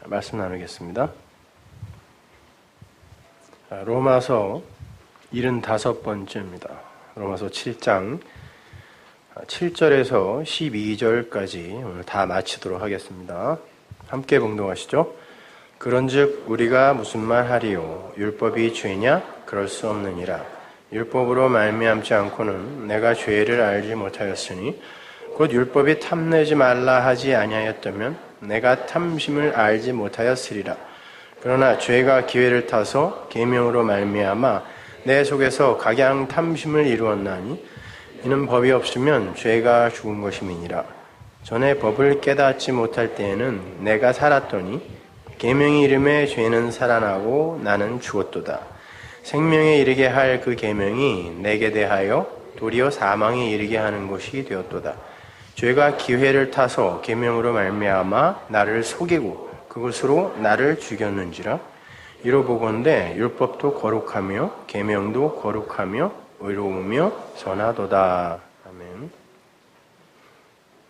말씀 나누겠습니다. 로마서 75번째입니다. 로마서 7장 7절에서 12절까지 오늘 다 마치도록 하겠습니다. 함께 봉독하시죠. 그런즉 우리가 무슨 말 하리요? 율법이 죄냐? 그럴 수 없느니라. 율법으로 말미암지 않고는 내가 죄를 알지 못하였으니 곧 율법이 탐내지 말라 하지 아니하였다면 내가 탐심을 알지 못하였으리라. 그러나 죄가 기회를 타서 계명으로 말미암아 내 속에서 각양 탐심을 이루었나니 이는 법이 없으면 죄가 죽은 것임이니라. 전에 법을 깨닫지 못할 때에는 내가 살았더니 계명이 이름에 죄는 살아나고 나는 죽었도다. 생명에 이르게 할 그 계명이 내게 대하여 도리어 사망에 이르게 하는 것이 되었도다. 죄가 기회를 타서 계명으로 말미암아 나를 속이고 그것으로 나를 죽였는지라. 이로 보건대 율법도 거룩하며 계명도 거룩하며 의로우며 선하도다. 아멘.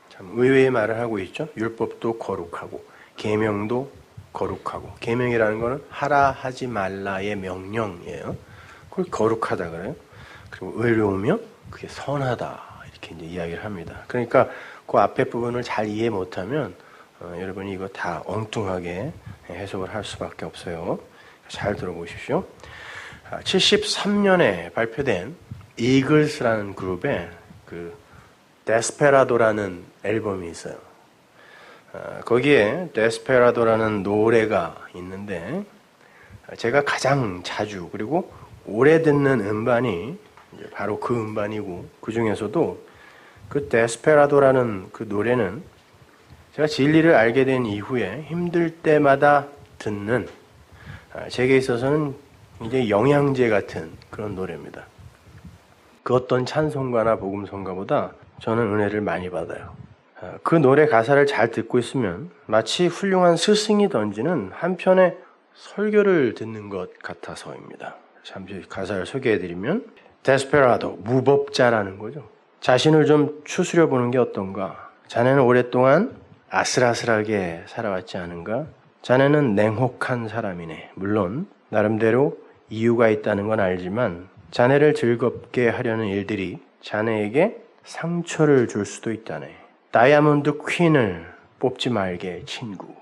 참 의외의 말을 하고 있죠. 율법도 거룩하고 계명도 거룩하고, 계명이라는 것은 하라 하지 말라의 명령이에요. 그걸 거룩하다 그래요. 그리고 의로우며 그게 선하다 이렇게 이제 이야기를 합니다. 그러니까 그 앞에 부분을 잘 이해 못하면 여러분이 이거 다 엉뚱하게 해석을 할 수밖에 없어요. 잘 들어보십시오. 73년에 발표된 이글스라는 그룹의 그 데스페라도라는 앨범이 있어요. 거기에 데스페라도라는 노래가 있는데 제가 가장 자주 그리고 오래 듣는 음반이 바로 그 음반이고, 그 중에서도 그 데스페라도라는 그 노래는 제가 진리를 알게 된 이후에 힘들 때마다 듣는, 제게 있어서는 이제 영양제 같은 그런 노래입니다. 그 어떤 찬송가나 복음성가보다 저는 은혜를 많이 받아요. 그 노래 가사를 잘 듣고 있으면 마치 훌륭한 스승이 던지는 한 편의 설교를 듣는 것 같아서입니다. 잠시 가사를 소개해드리면, 데스페라도, 무법자라는 거죠. 자신을 좀 추스려 보는 게 어떤가? 자네는 오랫동안 아슬아슬하게 살아왔지 않은가? 자네는 냉혹한 사람이네. 물론 나름대로 이유가 있다는 건 알지만 자네를 즐겁게 하려는 일들이 자네에게 상처를 줄 수도 있다네. 다이아몬드 퀸을 뽑지 말게 친구.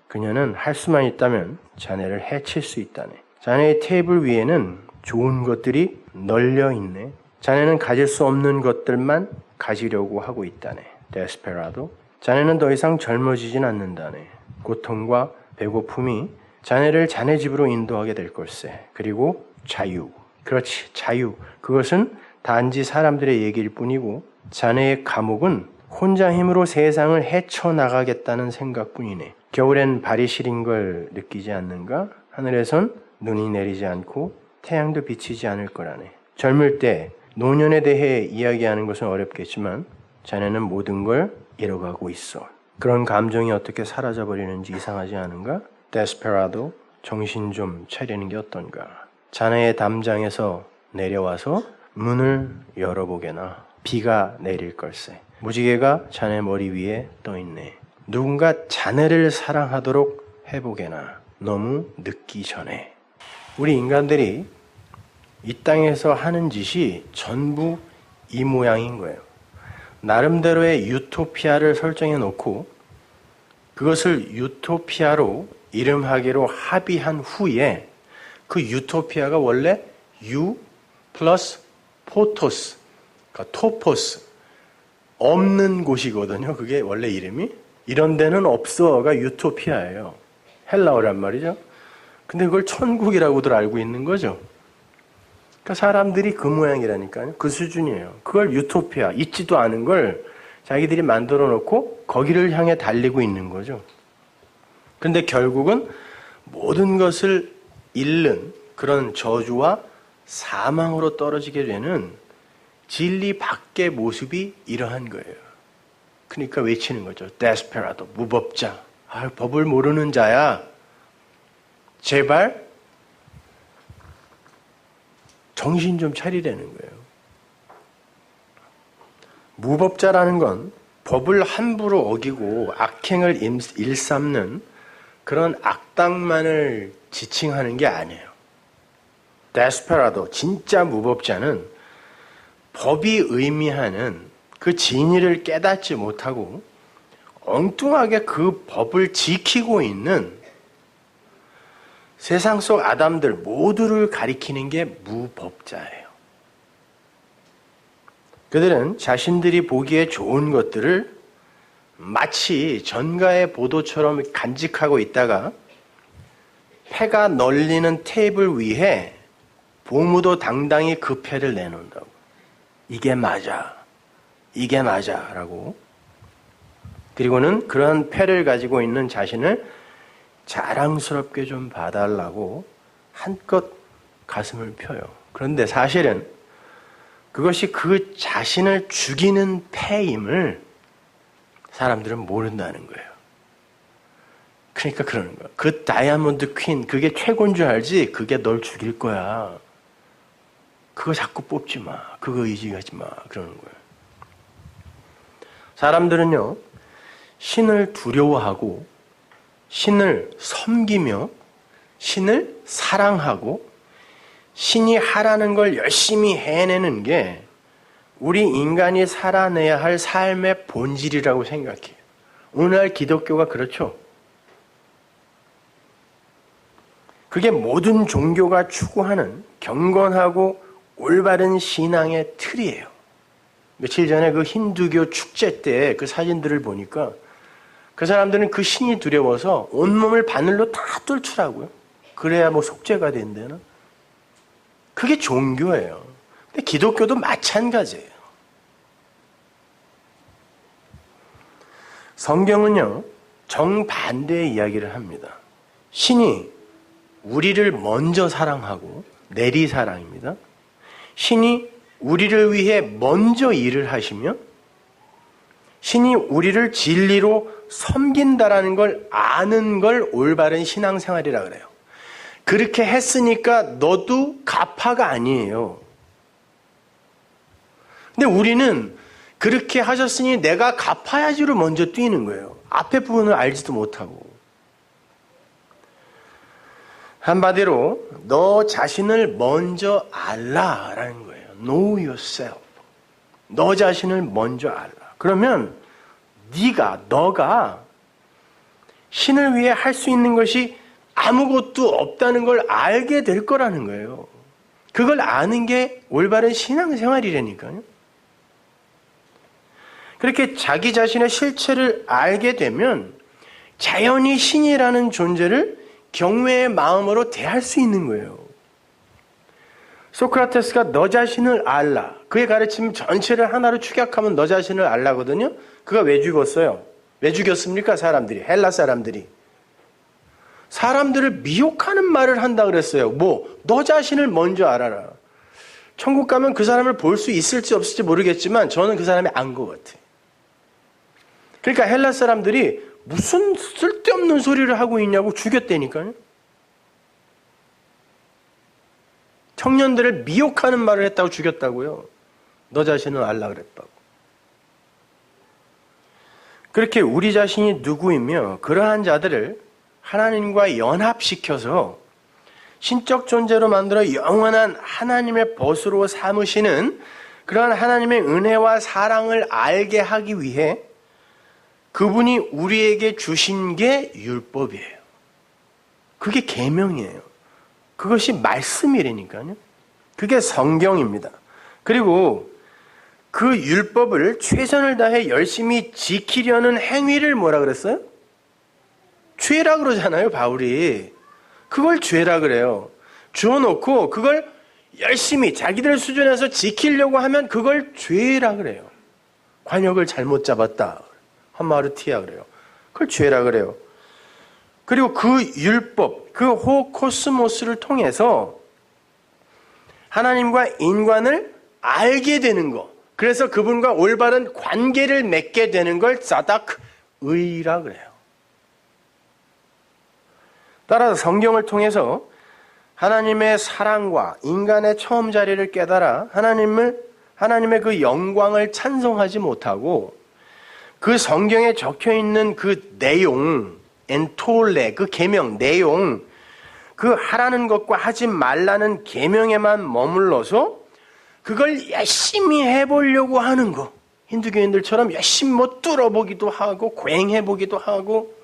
그녀는 할 수만 있다면 자네를 해칠 수 있다네. 자네의 테이블 위에는 좋은 것들이 널려 있네. 자네는 가질 수 없는 것들만 가지려고 하고 있다네. 데스페라도. 자네는 더 이상 젊어지진 않는다네. 고통과 배고픔이 자네를 자네 집으로 인도하게 될 걸세. 그리고 자유. 그렇지, 자유. 그것은 단지 사람들의 얘기일 뿐이고 자네의 감옥은 혼자 힘으로 세상을 헤쳐나가겠다는 생각뿐이네. 겨울엔 발이 시린 걸 느끼지 않는가? 하늘에선 눈이 내리지 않고 태양도 비치지 않을 거라네. 젊을 때 노년에 대해 이야기하는 것은 어렵겠지만 자네는 모든 걸 잃어가고 있어. 그런 감정이 어떻게 사라져버리는지 이상하지 않은가? 데스페라도, 정신 좀 차리는 게 어떤가? 자네의 담장에서 내려와서 문을 열어보게나. 비가 내릴 걸세. 무지개가 자네 머리 위에 떠있네. 누군가 자네를 사랑하도록 해보게나. 너무 늦기 전에. 우리 인간들이 이 땅에서 하는 짓이 전부 이 모양인 거예요. 나름대로의 유토피아를 설정해 놓고 그것을 유토피아로 이름하기로 합의한 후에 그 유토피아가 원래 유 플러스 포토스, 그러니까 토포스, 없는 곳이거든요. 그게 원래 이름이. 이런 데는 없어가 유토피아예요. 헬라어란 말이죠. 근데 그걸 천국이라고들 알고 있는 거죠. 그러니까 사람들이 그 모양이라니까요. 그 수준이에요. 그걸 유토피아, 있지도 않은 걸 자기들이 만들어 놓고 거기를 향해 달리고 있는 거죠. 근데 결국은 모든 것을 잃는 그런 저주와 사망으로 떨어지게 되는 진리 밖의 모습이 이러한 거예요. 그러니까 외치는 거죠. 데스페라도, 무법자. 법을 모르는 자야. 제발 정신 좀 차리라는 거예요. 무법자라는 건 법을 함부로 어기고 악행을 일삼는 그런 악당만을 지칭하는 게 아니에요. 데스페라도, 진짜 무법자는 법이 의미하는 그 진리를 깨닫지 못하고 엉뚱하게 그 법을 지키고 있는 세상 속 아담들 모두를 가리키는 게 무법자예요. 그들은 자신들이 보기에 좋은 것들을 마치 전가의 보도처럼 간직하고 있다가 패가 널리는 테이블 위에 보무도 당당히 그 패를 내놓는다고. 이게 맞아. 이게 맞아. 라고. 그리고는 그러한 패를 가지고 있는 자신을 자랑스럽게 좀 봐달라고 한껏 가슴을 펴요. 그런데 사실은 그것이 그 자신을 죽이는 패임을 사람들은 모른다는 거예요. 그러니까 그러는 거야. 그 다이아몬드 퀸, 그게 최고인 줄 알지? 그게 널 죽일 거야. 그거 자꾸 뽑지 마. 그거 의지하지 마. 그러는 거예요. 사람들은요, 신을 두려워하고, 신을 섬기며, 신을 사랑하고, 신이 하라는 걸 열심히 해내는 게 우리 인간이 살아내야 할 삶의 본질이라고 생각해요. 오늘날 기독교가 그렇죠. 그게 모든 종교가 추구하는 경건하고 올바른 신앙의 틀이에요. 며칠 전에 그 힌두교 축제 때 그 사진들을 보니까 그 사람들은 그 신이 두려워서 온몸을 바늘로 다 뚫더라고요. 그래야 뭐 속죄가 된다는. 그게 종교예요. 근데 기독교도 마찬가지예요. 성경은요, 정반대의 이야기를 합니다. 신이 우리를 먼저 사랑하고 내리사랑입니다. 신이 우리를 위해 먼저 일을 하시며 신이 우리를 진리로 섬긴다라는 걸 아는 걸 올바른 신앙생활이라 그래요. 그렇게 했으니까 너도 가파가 아니에요. 근데 우리는 그렇게 하셨으니 내가 갚아야지로 먼저 뛰는 거예요. 앞에 부분을 알지도 못하고. 한마디로 너 자신을 먼저 알라라는 거예요. Know yourself. 너 자신을 먼저 알라. 그러면 너가 신을 위해 할 수 있는 것이 아무것도 없다는 걸 알게 될 거라는 거예요. 그걸 아는 게 올바른 신앙생활이라니까요. 그렇게 자기 자신의 실체를 알게 되면 자연히 신이라는 존재를 경외의 마음으로 대할 수 있는 거예요. 소크라테스가 너 자신을 알라. 그의 가르침 전체를 하나로 축약하면 너 자신을 알라거든요. 그가 왜 죽었어요? 왜 죽였습니까? 사람들이. 헬라 사람들이. 사람들을 미혹하는 말을 한다 그랬어요. 너 자신을 먼저 알아라. 천국 가면 그 사람을 볼 수 있을지 없을지 모르겠지만 저는 그 사람이 안 것 같아요. 그러니까 헬라 사람들이 무슨 쓸데없는 소리를 하고 있냐고 죽였다니까요. 청년들을 미혹하는 말을 했다고 죽였다고요. 너 자신은 알라 그랬다고. 그렇게 우리 자신이 누구이며 그러한 자들을 하나님과 연합시켜서 신적 존재로 만들어 영원한 하나님의 벗으로 삼으시는 그러한 하나님의 은혜와 사랑을 알게 하기 위해 그분이 우리에게 주신 게 율법이에요. 그게 계명이에요. 그것이 말씀이라니까요. 그게 성경입니다. 그리고 그 율법을 최선을 다해 열심히 지키려는 행위를 뭐라 그랬어요? 죄라 그러잖아요, 바울이. 그걸 죄라 그래요. 주어놓고 그걸 열심히 자기들 수준에서 지키려고 하면 그걸 죄라 그래요. 관역을 잘못 잡았다. 하마르티아 그래요. 그걸 죄라 그래요. 그리고 그 율법, 그 호코스모스를 통해서 하나님과 인간을 알게 되는 것. 그래서 그분과 올바른 관계를 맺게 되는 걸 사닥 의라 그래요. 따라서 성경을 통해서 하나님의 사랑과 인간의 처음 자리를 깨달아 하나님의 그 영광을 찬송하지 못하고 그 성경에 적혀 있는 그 내용, 엔톨레, 그 계명, 내용, 그 하라는 것과 하지 말라는 계명에만 머물러서 그걸 열심히 해보려고 하는 거. 힌두교인들처럼 열심히 뭐 뚫어보기도 하고 고행해보기도 하고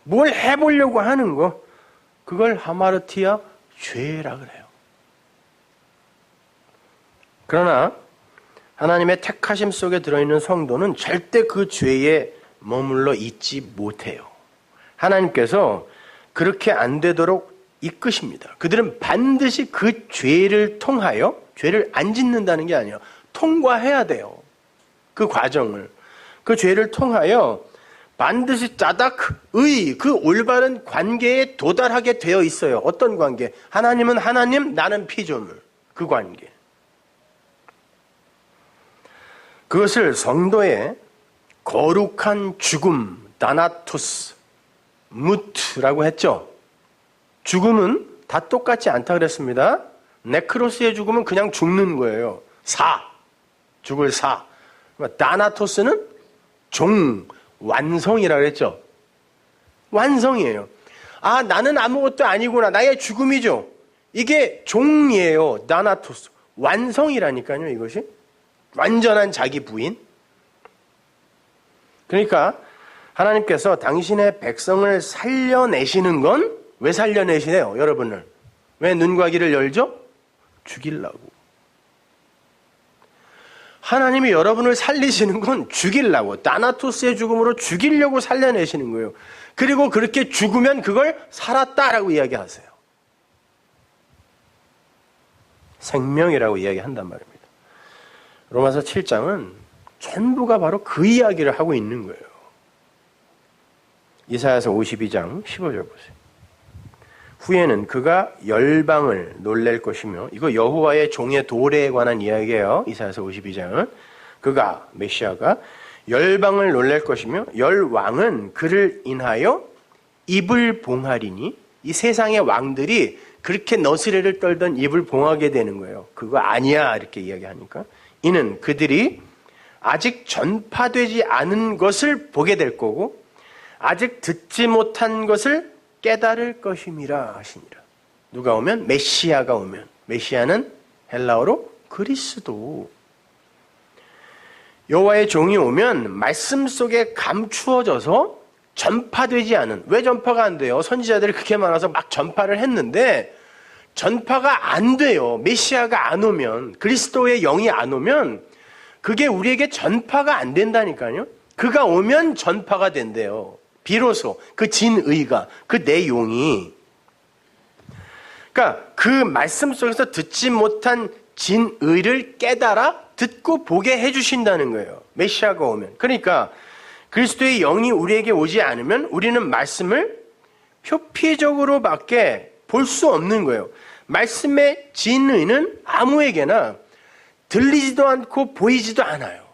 뭘 해보려고 하는 거. 그걸 하마르티아 죄라 그래요. 그러나 하나님의 택하심 속에 들어있는 성도는 절대 그 죄에 머물러 있지 못해요. 하나님께서 그렇게 안 되도록 이끄십니다. 그들은 반드시 그 죄를 통하여 죄를 안 짓는다는 게 아니에요. 통과해야 돼요. 그 과정을. 그 죄를 통하여 반드시 짜닥의 그 올바른 관계에 도달하게 되어 있어요. 어떤 관계? 하나님은 하나님, 나는 피조물. 그 관계. 그것을 성도의 거룩한 죽음, 다나투스, 무트라고 했죠. 죽음은 다 똑같지 않다 그랬습니다. 네크로스의 죽음은 그냥 죽는 거예요. 죽을 사. 다나토스는 완성이라고 그랬죠. 완성이에요. 아, 나는 아무것도 아니구나. 나의 죽음이죠. 이게 종이에요. 다나토스. 완성이라니까요, 이것이. 완전한 자기 부인. 그러니까 하나님께서 당신의 백성을 살려내시는 건 왜 살려내시네요, 여러분을? 왜 눈과 귀를 열죠? 죽이려고. 하나님이 여러분을 살리시는 건 죽이려고. 다나토스의 죽음으로 죽이려고 살려내시는 거예요. 그리고 그렇게 죽으면 그걸 살았다라고 이야기하세요. 생명이라고 이야기한단 말입니다. 로마서 7장은 전부가 바로 그 이야기를 하고 있는 거예요. 이사야서 52장 15절 보세요. 후에는 그가 열방을 놀랄 것이며, 이거 여호와의 종의 도래에 관한 이야기예요. 이사야서 52장은 그가, 메시아가 열방을 놀랄 것이며 열왕은 그를 인하여 입을 봉하리니, 이 세상의 왕들이 그렇게 너스레를 떨던 입을 봉하게 되는 거예요. 그거 아니야 이렇게 이야기하니까. 이는 그들이 아직 전파되지 않은 것을 보게 될 거고 아직 듣지 못한 것을 깨달을 것임이라 하시니라. 누가 오면? 메시아가 오면. 메시아는 헬라어로 그리스도. 여호와의 종이 오면 말씀 속에 감추어져서 전파되지 않은. 왜 전파가 안 돼요? 선지자들이 그렇게 많아서 막 전파를 했는데 전파가 안 돼요. 메시아가 안 오면, 그리스도의 영이 안 오면 그게 우리에게 전파가 안 된다니까요. 그가 오면 전파가 된대요. 비로소 그 진의가, 그 내용이. 그러니까 그 말씀 속에서 듣지 못한 진의를 깨달아 듣고 보게 해주신다는 거예요. 메시아가 오면. 그러니까 그리스도의 영이 우리에게 오지 않으면 우리는 말씀을 표피적으로밖에 볼 수 없는 거예요. 말씀의 진의는 아무에게나 들리지도 않고 보이지도 않아요.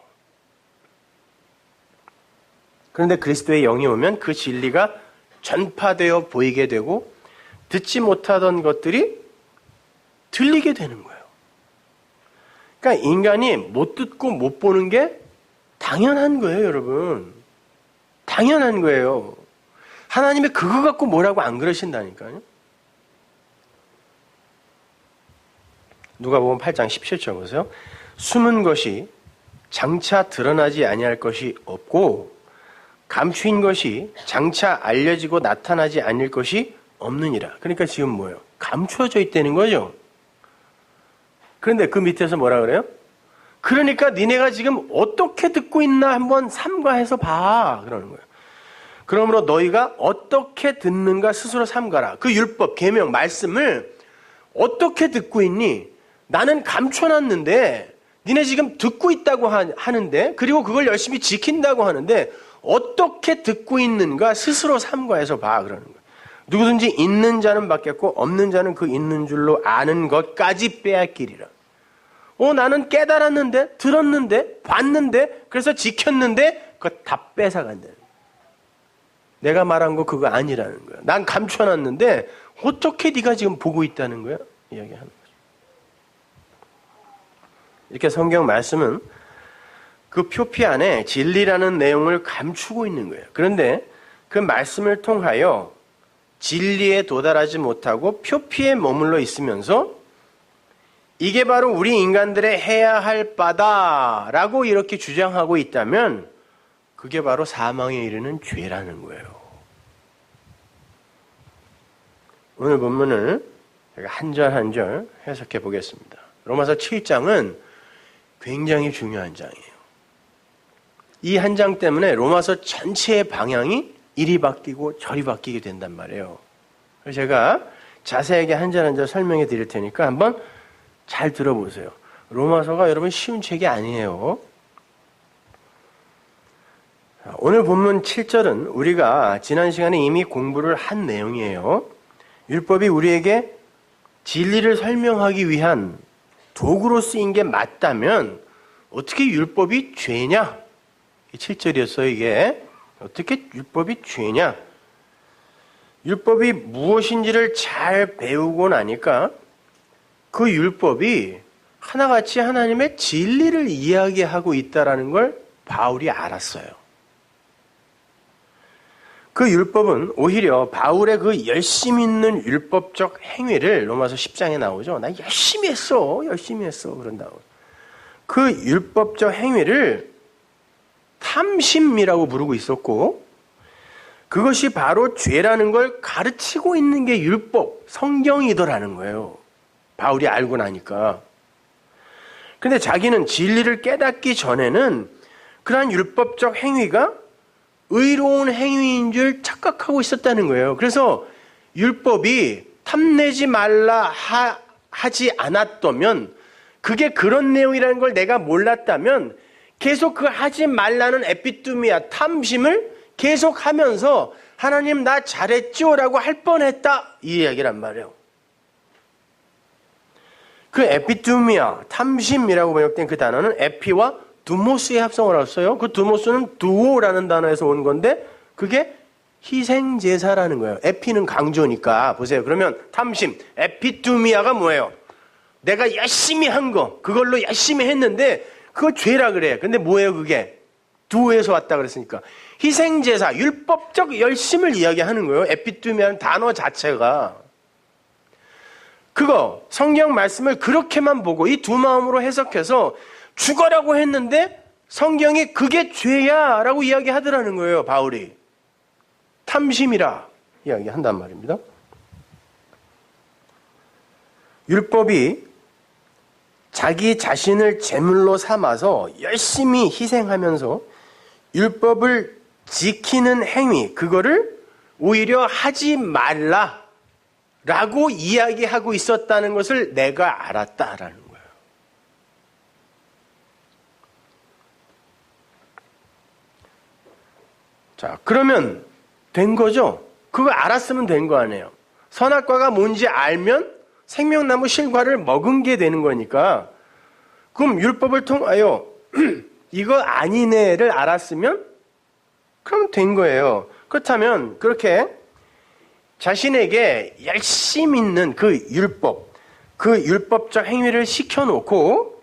그런데 그리스도의 영이 오면 그 진리가 전파되어 보이게 되고 듣지 못하던 것들이 들리게 되는 거예요. 그러니까 인간이 못 듣고 못 보는 게 당연한 거예요, 여러분. 당연한 거예요. 하나님이 그거 갖고 뭐라고 안 그러신다니까요. 누가복음 8장 17절 보세요. 숨은 것이 장차 드러나지 아니할 것이 없고 감추인 것이 장차 알려지고 나타나지 않을 것이 없느니라. 그러니까 지금 뭐예요? 감추어져 있다는 거죠. 그런데 그 밑에서 뭐라 그래요? 그러니까 니네가 지금 어떻게 듣고 있나 한번 삼가해서 봐. 그러는 거예요. 그러므로 너희가 어떻게 듣는가 스스로 삼가라. 그 율법, 계명, 말씀을 어떻게 듣고 있니? 나는 감춰놨는데 니네 지금 듣고 있다고 하는데, 그리고 그걸 열심히 지킨다고 하는데 어떻게 듣고 있는가 스스로 삼가해서 봐. 그러는 거예요. 누구든지 있는 자는 받겠고 없는 자는 그 있는 줄로 아는 것까지 빼앗기리라. 나는 깨달았는데, 들었는데, 봤는데, 그래서 지켰는데 그거 다 뺏어간다. 내가 말한 거 그거 아니라는 거야. 난 감춰놨는데 어떻게 네가 지금 보고 있다는 거야? 이야기하는 거죠. 이렇게 성경 말씀은 그 표피 안에 진리라는 내용을 감추고 있는 거예요. 그런데 그 말씀을 통하여 진리에 도달하지 못하고 표피에 머물러 있으면서 이게 바로 우리 인간들의 해야 할 바다라고 이렇게 주장하고 있다면 그게 바로 사망에 이르는 죄라는 거예요. 오늘 본문을 제가 한 절 한 절 해석해 보겠습니다. 로마서 7장은 굉장히 중요한 장이에요. 이 한 장 때문에 로마서 전체의 방향이 이리 바뀌고 저리 바뀌게 된단 말이에요. 그래서 제가 자세하게 한 절 한 절 설명해 드릴 테니까 한번 잘 들어보세요. 로마서가 여러분 쉬운 책이 아니에요. 오늘 본문 7절은 우리가 지난 시간에 이미 공부를 한 내용이에요. 율법이 우리에게 진리를 설명하기 위한 도구로 쓰인 게 맞다면 어떻게 율법이 죄냐? 7절이었어요, 이게. 어떻게 율법이 죄냐? 율법이 무엇인지를 잘 배우고 나니까 그 율법이 하나같이 하나님의 진리를 이야기하고 있다는 걸 바울이 알았어요. 그 율법은 오히려 바울의 그 열심 있는 율법적 행위를 로마서 10장에 나오죠. 나 열심히 했어. 그런다고. 그 율법적 행위를 탐심이라고 부르고 있었고 그것이 바로 죄라는 걸 가르치고 있는 게 율법, 성경이더라는 거예요. 바울이 알고 나니까. 근데 자기는 진리를 깨닫기 전에는 그러한 율법적 행위가 의로운 행위인 줄 착각하고 있었다는 거예요. 그래서 율법이 탐내지 말라 하지 않았다면 그게 그런 내용이라는 걸 내가 몰랐다면 계속 그 하지 말라는 에피투미아 탐심을 계속 하면서 하나님 나 잘했죠? 라고 할 뻔했다. 이 이야기란 말이에요. 그 에피투미아, 탐심이라고 번역된 그 단어는 에피와 두모스의 합성을 했어요. 그 두모스는 두오라는 단어에서 온 건데 그게 희생제사라는 거예요. 에피는 강조니까. 보세요. 그러면 탐심, 에피투미아가 뭐예요? 내가 열심히 한 거, 그걸로 열심히 했는데 그거 죄라 그래. 근데 뭐예요 그게? 두오에서 왔다 그랬으니까. 희생제사, 율법적 열심을 이야기하는 거예요. 에피투미아는 단어 자체가. 그거 성경 말씀을 그렇게만 보고 이 두 마음으로 해석해서 죽어라고 했는데 성경이 그게 죄야 라고 이야기하더라는 거예요. 바울이. 탐심이라 이야기한단 말입니다. 율법이 자기 자신을 제물로 삼아서 열심히 희생하면서 율법을 지키는 행위, 그거를 오히려 하지 말라라고 이야기하고 있었다는 것을 내가 알았다라는 거예요. 자, 그러면 된 거죠? 그거 알았으면 된 거 아니에요. 선악과가 뭔지 알면 생명나무 실과를 먹은 게 되는 거니까 그럼 율법을 통하여 이거 아니네를 알았으면 그럼 된 거예요. 그렇다면 그렇게 자신에게 열심 있는 그 율법적 행위를 시켜놓고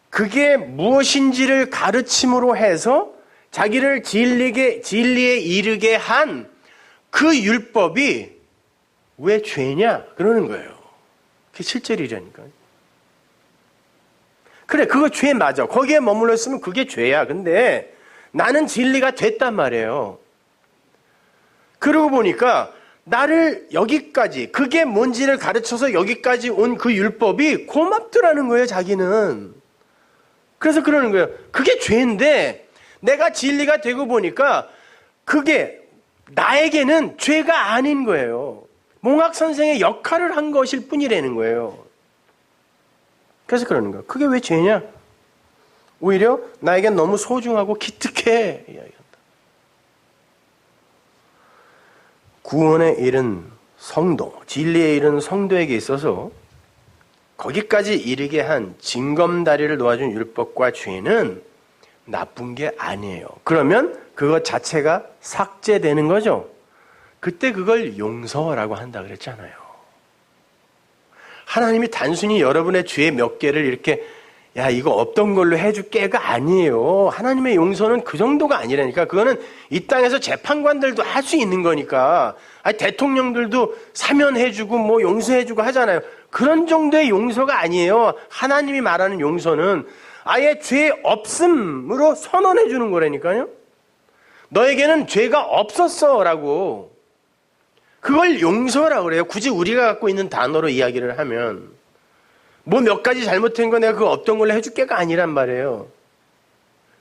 그게 무엇인지를 가르침으로 해서 자기를 진리에 이르게 한 그 율법이 왜 죄냐? 그러는 거예요. 그게 7절이라니까요. 그래, 그거 죄 맞아. 거기에 머물러 있으면 그게 죄야. 근데 나는 진리가 됐단 말이에요. 그러고 보니까 나를 여기까지, 그게 뭔지를 가르쳐서 여기까지 온 그 율법이 고맙더라는 거예요, 자기는. 그래서 그러는 거예요. 그게 죄인데 내가 진리가 되고 보니까 그게 나에게는 죄가 아닌 거예요. 몽학 선생의 역할을 한 것일 뿐이라는 거예요. 그래서 그러는 거예요. 그게 왜 죄냐? 오히려 나에겐 너무 소중하고 기특해. 이야기한다. 구원에 이른 성도, 진리에 이른 성도에게 있어서 거기까지 이르게 한 징검다리를 놓아준 율법과 죄는 나쁜 게 아니에요. 그러면 그것 자체가 삭제되는 거죠. 그때 그걸 용서라고 한다 그랬잖아요. 하나님이 단순히 여러분의 죄 몇 개를 이렇게 야, 이거 없던 걸로 해줄게가 아니에요. 하나님의 용서는 그 정도가 아니라니까. 그거는 이 땅에서 재판관들도 할 수 있는 거니까. 아니, 대통령들도 사면해주고 뭐 용서해주고 하잖아요. 그런 정도의 용서가 아니에요. 하나님이 말하는 용서는 아예 죄 없음으로 선언해주는 거라니까요. 너에게는 죄가 없었어 라고. 그걸 용서라고 그래요. 굳이 우리가 갖고 있는 단어로 이야기를 하면. 뭐 몇 가지 잘못한 거 내가 그거 없던 걸로 해줄게가 아니란 말이에요.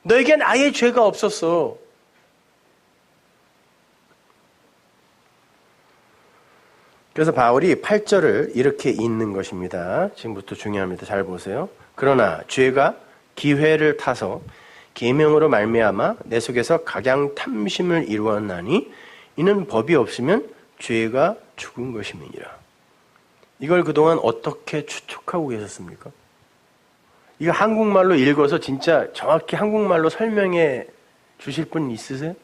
너에겐 아예 죄가 없었어. 그래서 바울이 8절을 이렇게 읽는 것입니다. 지금부터 중요합니다. 잘 보세요. 그러나 죄가 기회를 타서 계명으로 말미암아 내 속에서 각양 탐심을 이루었나니 이는 법이 없으면 죄가 죽은 것임이니라. 이걸 그동안 어떻게 추측하고 계셨습니까? 이거 한국말로 읽어서 진짜 정확히 한국말로 설명해 주실 분 있으세요?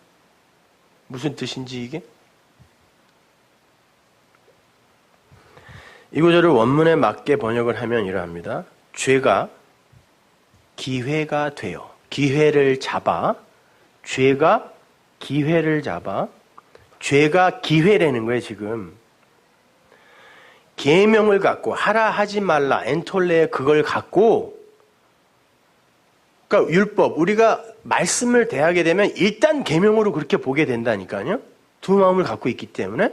무슨 뜻인지 이게? 이 구절을 원문에 맞게 번역을 하면 이러합니다. 죄가 기회가 되어, 기회를 잡아, 죄가 기회를 잡아, 죄가 기회라는 거예요, 지금. 계명을 갖고 하라 하지 말라 엔톨레 그걸 갖고 그러니까 율법 우리가 말씀을 대하게 되면 일단 계명으로 그렇게 보게 된다니까요. 두 마음을 갖고 있기 때문에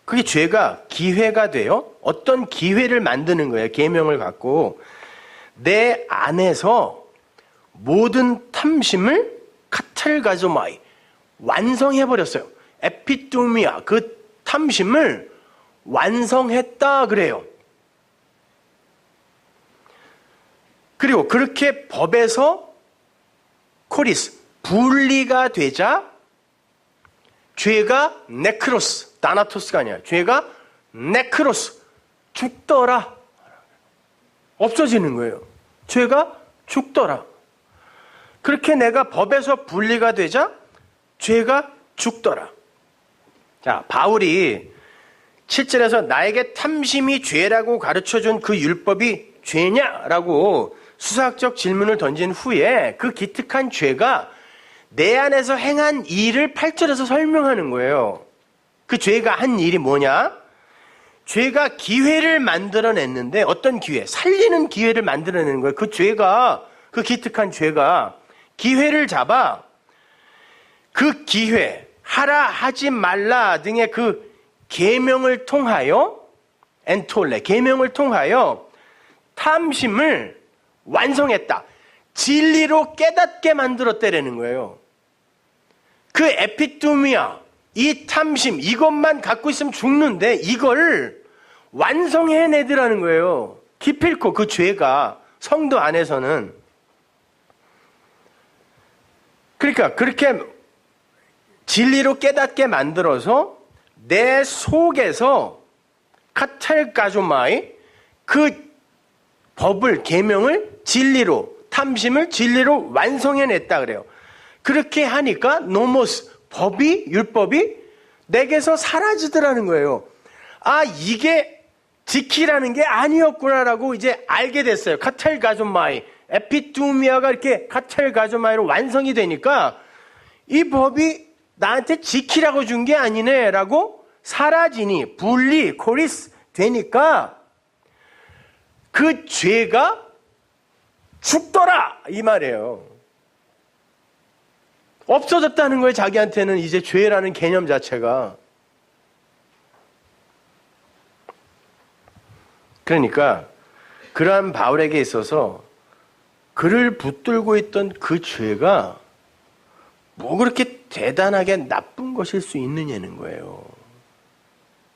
그게 죄가 기회가 되어 어떤 기회를 만드는 거예요. 계명을 갖고 내 안에서 모든 탐심을 카탈가조마이 완성해버렸어요. 에피토미아 그 탐심을 완성했다 그래요. 그리고 그렇게 법에서 코리스 분리가 되자 죄가 네크로스 다나토스가 아니야. 죄가 네크로스 죽더라. 없어지는 거예요. 죄가 죽더라. 그렇게 내가 법에서 분리가 되자 죄가 죽더라. 자, 바울이 7절에서 나에게 탐심이 죄라고 가르쳐준 그 율법이 죄냐라고 수사학적 질문을 던진 후에 그 기특한 죄가 내 안에서 행한 일을 8절에서 설명하는 거예요. 그 죄가 한 일이 뭐냐? 죄가 기회를 만들어냈는데 어떤 기회? 살리는 기회를 만들어내는 거예요. 그 죄가 그 기특한 죄가 기회를 잡아 그 기회 하라 하지 말라 등의 그 계명을 통하여 엔톨레 계명을 통하여 탐심을 완성했다. 진리로 깨닫게 만들었다라는 거예요. 그 에피토미아 이 탐심 이것만 갖고 있으면 죽는데 이걸 완성해내더라는 거예요. 기필코 그 죄가 성도 안에서는 그러니까 그렇게 진리로 깨닫게 만들어서 내 속에서 카탈가조마이 그 법을 계명을 진리로 탐심을 진리로 완성해냈다 그래요. 그렇게 하니까 노모스 법이 율법이 내게서 사라지더라는 거예요. 아 이게 지키라는 게 아니었구나라고 이제 알게 됐어요. 카탈가조마이 에피투미아가 이렇게 카탈가조마이로 완성이 되니까 이 법이 나한테 지키라고 준 게 아니네라고 사라지니 분리 코리스 되니까 그 죄가 죽더라 이 말이에요. 없어졌다는 거예요. 자기한테는 이제 죄라는 개념 자체가. 그러니까 그러한 바울에게 있어서 그를 붙들고 있던 그 죄가 뭐 그렇게 대단하게 나쁜 것일 수 있느냐는 거예요.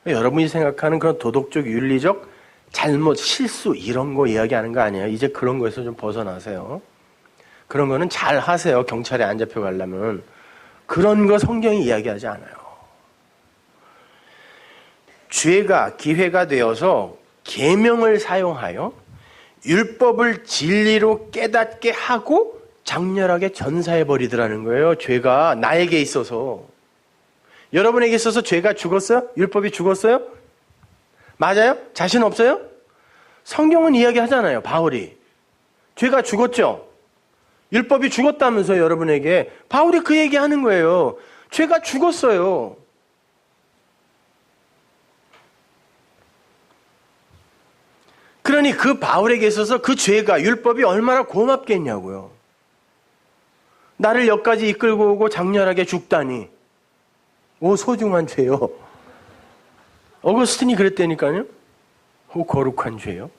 여러분이 생각하는 그런 도덕적, 윤리적 잘못, 실수 이런 거 이야기하는 거 아니에요. 이제 그런 거에서 좀 벗어나세요. 그런 거는 잘 하세요. 경찰에 안 잡혀가려면. 그런 거 성경이 이야기하지 않아요. 죄가 기회가 되어서 계명을 사용하여 율법을 진리로 깨닫게 하고 장렬하게 전사해버리더라는 거예요. 죄가 나에게 있어서. 여러분에게 있어서 죄가 죽었어요? 율법이 죽었어요? 맞아요? 자신 없어요? 성경은 이야기하잖아요. 바울이. 죄가 죽었죠? 율법이 죽었다면서요, 여러분에게. 바울이 그 얘기하는 거예요. 죄가 죽었어요. 그러니 그 바울에게 있어서 그 죄가, 율법이 얼마나 고맙겠냐고요. 나를 여기까지 이끌고 오고 장렬하게 죽다니. 오, 소중한 죄요. 어거스틴이 그랬다니까요. 오, 거룩한 죄요.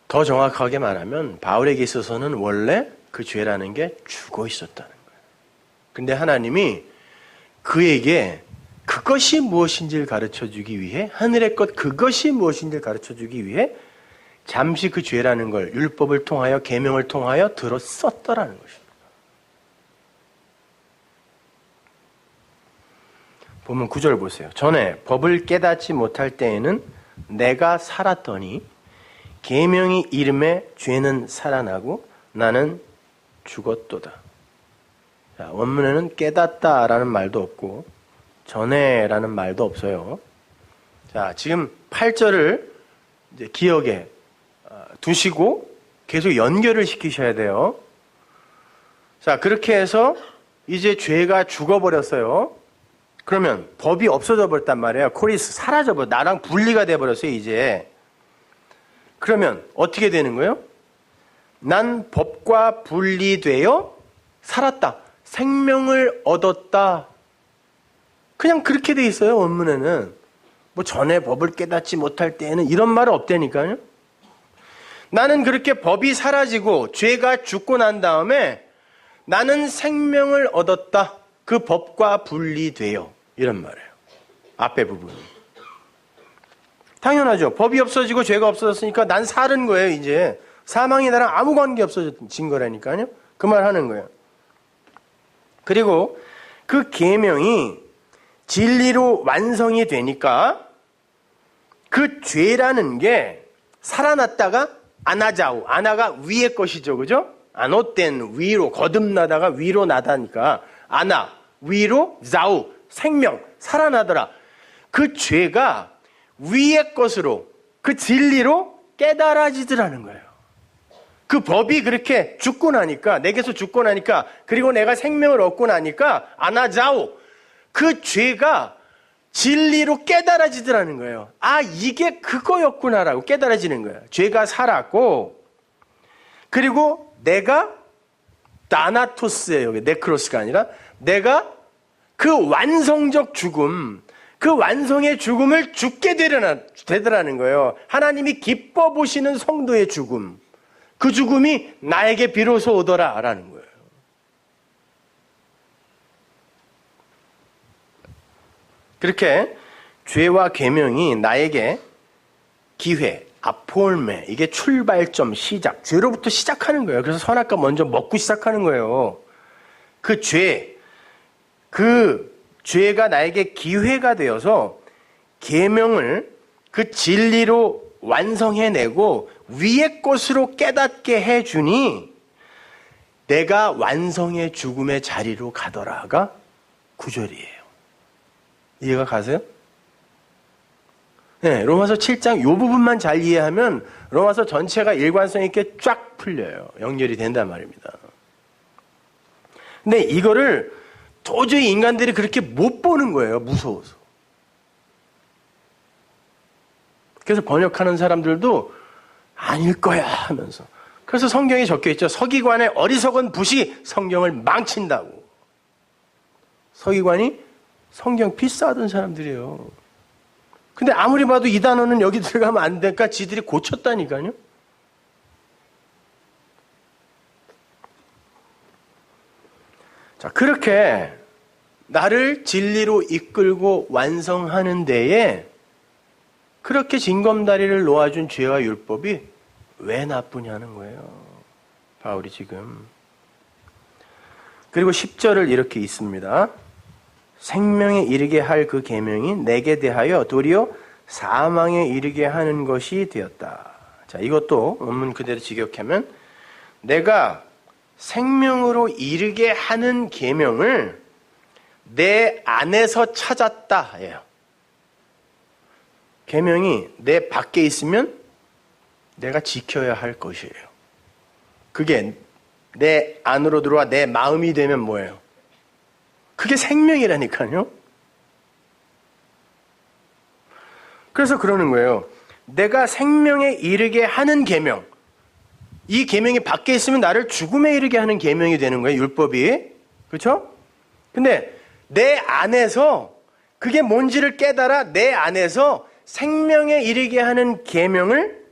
더 정확하게 말하면 바울에게 있어서는 원래 그 죄라는 게 죽어 있었다는 거예요. 근데 하나님이 그에게 그것이 무엇인지를 가르쳐주기 위해, 하늘의 것 그것이 무엇인지를 가르쳐주기 위해 잠시 그 죄라는 걸 율법을 통하여, 계명을 통하여 들어 썼더라는 것입니다. 보면 9절 보세요. 전에 법을 깨닫지 못할 때에는 내가 살았더니 계명이 이름에 죄는 살아나고 나는 죽었도다. 자, 원문에는 깨닫다라는 말도 없고 전에라는 말도 없어요. 자, 지금 8절을 이제 기억에 두시고 계속 연결을 시키셔야 돼요. 자, 그렇게 해서 이제 죄가 죽어버렸어요. 그러면 법이 없어져 버렸단 말이에요. 코리스 사라져 버려. 나랑 분리가 돼 버렸어요, 이제. 그러면 어떻게 되는 거예요? 난 법과 분리되어 살았다. 생명을 얻었다. 그냥 그렇게 돼 있어요, 원문에는. 뭐 전에 법을 깨닫지 못할 때에는 이런 말은 없다니까요. 나는 그렇게 법이 사라지고 죄가 죽고 난 다음에 나는 생명을 얻었다. 그 법과 분리되어. 이런 말이에요. 앞에 부분이. 당연하죠. 법이 없어지고 죄가 없어졌으니까 난 사는 거예요, 이제. 사망이 나랑 아무 관계 없어진 거라니까요. 그 말 하는 거예요. 그리고 그 계명이 진리로 완성이 되니까 그 죄라는 게 살아났다가 아나자우, 아나가 위의 것이죠, 그죠? 아노땐 위로, 거듭나다가 위로 나다니까 아나, 위로, 자우, 생명, 살아나더라. 그 죄가 위의 것으로, 그 진리로 깨달아지더라는 거예요. 그 법이 그렇게 죽고 나니까, 내게서 죽고 나니까, 그리고 내가 생명을 얻고 나니까 아나자우, 그 죄가 진리로 깨달아지더라는 거예요. 아, 이게 그거였구나라고 깨달아지는 거예요. 죄가 살았고, 그리고 내가 다나토스예요. 네크로스가 아니라 내가 그 완성적 죽음, 그 완성의 죽음을 죽게 되더라는 거예요. 하나님이 기뻐 보시는 성도의 죽음, 그 죽음이 나에게 비로소 오더라라는 거예요. 그렇게 죄와 계명이 나에게 기회, 아폴메, 이게 출발점, 시작, 죄로부터 시작하는 거예요. 그래서 선악과 먼저 먹고 시작하는 거예요. 그 죄가 나에게 기회가 되어서 계명을 그 진리로 완성해내고 위의 것으로 깨닫게 해주니 내가 완성의 죽음의 자리로 가더라가 9절이에요. 이해가 가세요? 네, 로마서 7장 이 부분만 잘 이해하면 로마서 전체가 일관성 있게 쫙 풀려요. 연결이 된단 말입니다. 근데 이거를 도저히 인간들이 그렇게 못 보는 거예요. 무서워서. 그래서 번역하는 사람들도 아닐 거야 하면서. 그래서 성경에 적혀 있죠. 서기관의 어리석은 붓이 성경을 망친다고. 서기관이 성경 필사하던 사람들이에요. 근데 아무리 봐도 이 단어는 여기 들어가면 안 되니까 지들이 고쳤다니까요. 자, 그렇게 나를 진리로 이끌고 완성하는 데에 그렇게 징검다리를 놓아준 죄와 율법이 왜 나쁘냐는 거예요. 바울이 지금. 그리고 10절을 이렇게 읽습니다. 생명에 이르게 할 그 계명이 내게 대하여 도리어 사망에 이르게 하는 것이 되었다. 자, 이것도 원문 그대로 직역하면 내가 생명으로 이르게 하는 계명을 내 안에서 찾았다. 예요. 계명이 내 밖에 있으면 내가 지켜야 할 것이에요. 그게 내 안으로 들어와 내 마음이 되면 뭐예요? 그게 생명이라니까요. 그래서 그러는 거예요. 내가 생명에 이르게 하는 계명, 이 계명이 밖에 있으면 나를 죽음에 이르게 하는 계명이 되는 거예요. 율법이. 그렇죠? 근데 내 안에서 그게 뭔지를 깨달아 내 안에서 생명에 이르게 하는 계명을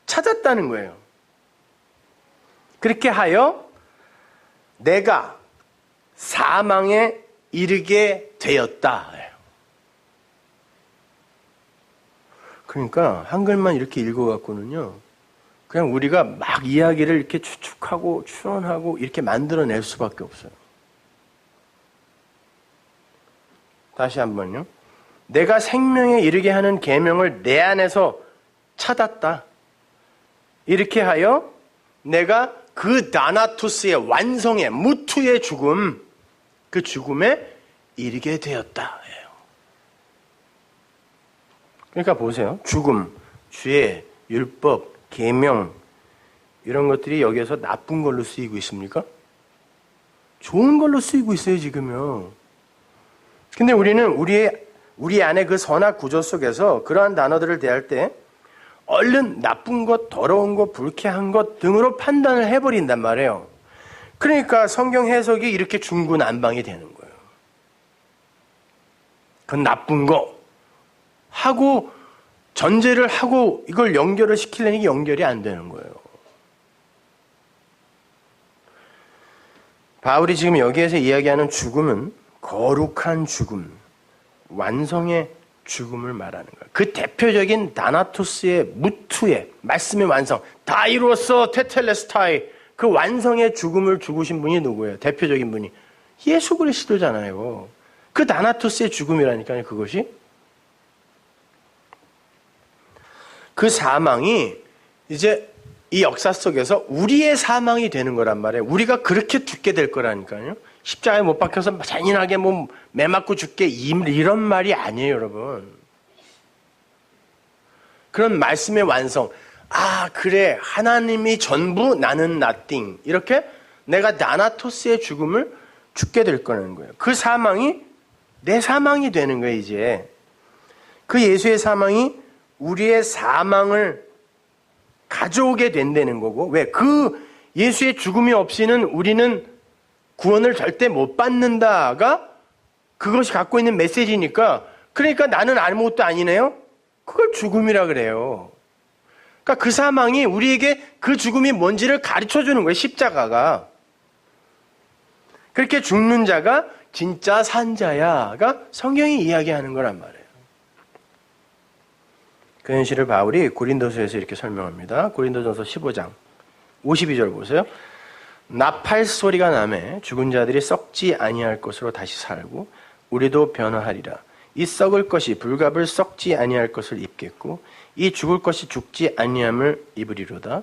찾았다는 거예요. 그렇게 하여 내가 사망에 이르게 되었다. 그러니까 한글만 이렇게 읽어갖고는요, 그냥 우리가 막 이야기를 이렇게 추측하고 추론하고 이렇게 만들어낼 수밖에 없어요. 다시 한번요. 내가 생명에 이르게 하는 계명을 내 안에서 찾았다. 이렇게 하여 내가 그 다나투스의 완성의 무투의 죽음, 그 죽음에 이르게 되었다. 그러니까 보세요. 죽음, 죄, 율법, 계명 이런 것들이 여기에서 나쁜 걸로 쓰이고 있습니까? 좋은 걸로 쓰이고 있어요, 지금요. 근데 우리는 우리 안에 그 선악 구조 속에서 그러한 단어들을 대할 때 얼른 나쁜 것, 더러운 것, 불쾌한 것 등으로 판단을 해버린단 말이에요. 그러니까 성경 해석이 이렇게 중구난방이 되는 거예요. 그건 나쁜 거 하고 전제를 하고 이걸 연결을 시키려니 연결이 안 되는 거예요. 바울이 지금 여기에서 이야기하는 죽음은 거룩한 죽음, 완성의 죽음을 말하는 거예요. 그 대표적인 다나토스의 무투의 말씀의 완성, 다 이루었어 테텔레스타이, 그 완성의 죽음을 죽으신 분이 누구예요? 대표적인 분이 예수 그리스도잖아요. 그 다나토스의 죽음이라니까요. 그것이 그 사망이 이제 이 역사 속에서 우리의 사망이 되는 거란 말이에요. 우리가 그렇게 죽게 될 거라니까요. 십자가에 못 박혀서 잔인하게 뭐 매 맞고 죽게 이런 말이 아니에요, 여러분. 그런 말씀의 완성. 아, 그래. 하나님이 전부, 나는 nothing. 이렇게 내가 다나토스의 죽음을 죽게 될 거라는 거예요. 그 사망이 내 사망이 되는 거예요, 이제. 그 예수의 사망이 우리의 사망을 가져오게 된다는 거고, 왜? 그 예수의 죽음이 없이는 우리는 구원을 절대 못 받는다가 그것이 갖고 있는 메시지니까, 그러니까 나는 아무것도 아니네요? 그걸 죽음이라 그래요. 그러니까 그 사망이 우리에게 그 죽음이 뭔지를 가르쳐 주는 거예요, 십자가가. 그렇게 죽는 자가 진짜 산 자야가 성경이 이야기하는 거란 말이에요. 그 현실을 바울이 고린도서에서 이렇게 설명합니다. 고린도전서 15장 52절 보세요. 나팔 소리가 나매 죽은 자들이 썩지 아니할 것으로 다시 살고 우리도 변화하리라. 이 썩을 것이 불갑을 썩지 아니할 것을 입겠고 이 죽을 것이 죽지 아니함을 입으리로다.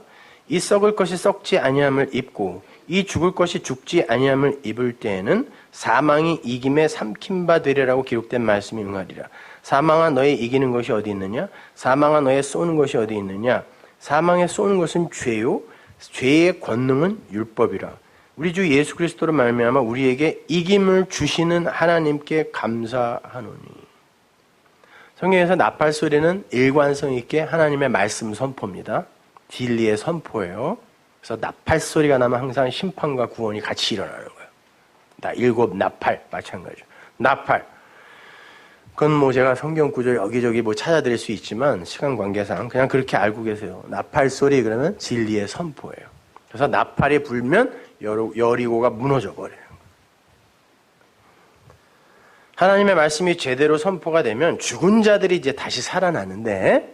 이 썩을 것이 썩지 아니함을 입고 이 죽을 것이 죽지 아니함을 입을 때에는 사망이 이김에 삼킨 바 되리라고 기록된 말씀이 응하리라. 사망아 너의 이기는 것이 어디 있느냐? 사망아 너의 쏘는 것이 어디 있느냐? 사망에 쏘는 것은 죄요, 죄의 권능은 율법이라. 우리 주 예수 그리스도로 말미암아 우리에게 이김을 주시는 하나님께 감사하노니. 성경에서 나팔 소리는 일관성 있게 하나님의 말씀 선포입니다. 진리의 선포예요. 그래서 나팔 소리가 나면 항상 심판과 구원이 같이 일어나는 거예요. 일곱 나팔 마찬가지죠. 나팔. 그건 뭐 제가 성경 구절 여기저기 뭐 찾아드릴 수 있지만 시간 관계상 그냥 그렇게 알고 계세요. 나팔 소리 그러면 진리의 선포예요. 그래서 나팔이 불면 여리고가 무너져 버려요. 하나님의 말씀이 제대로 선포가 되면 죽은 자들이 이제 다시 살아나는데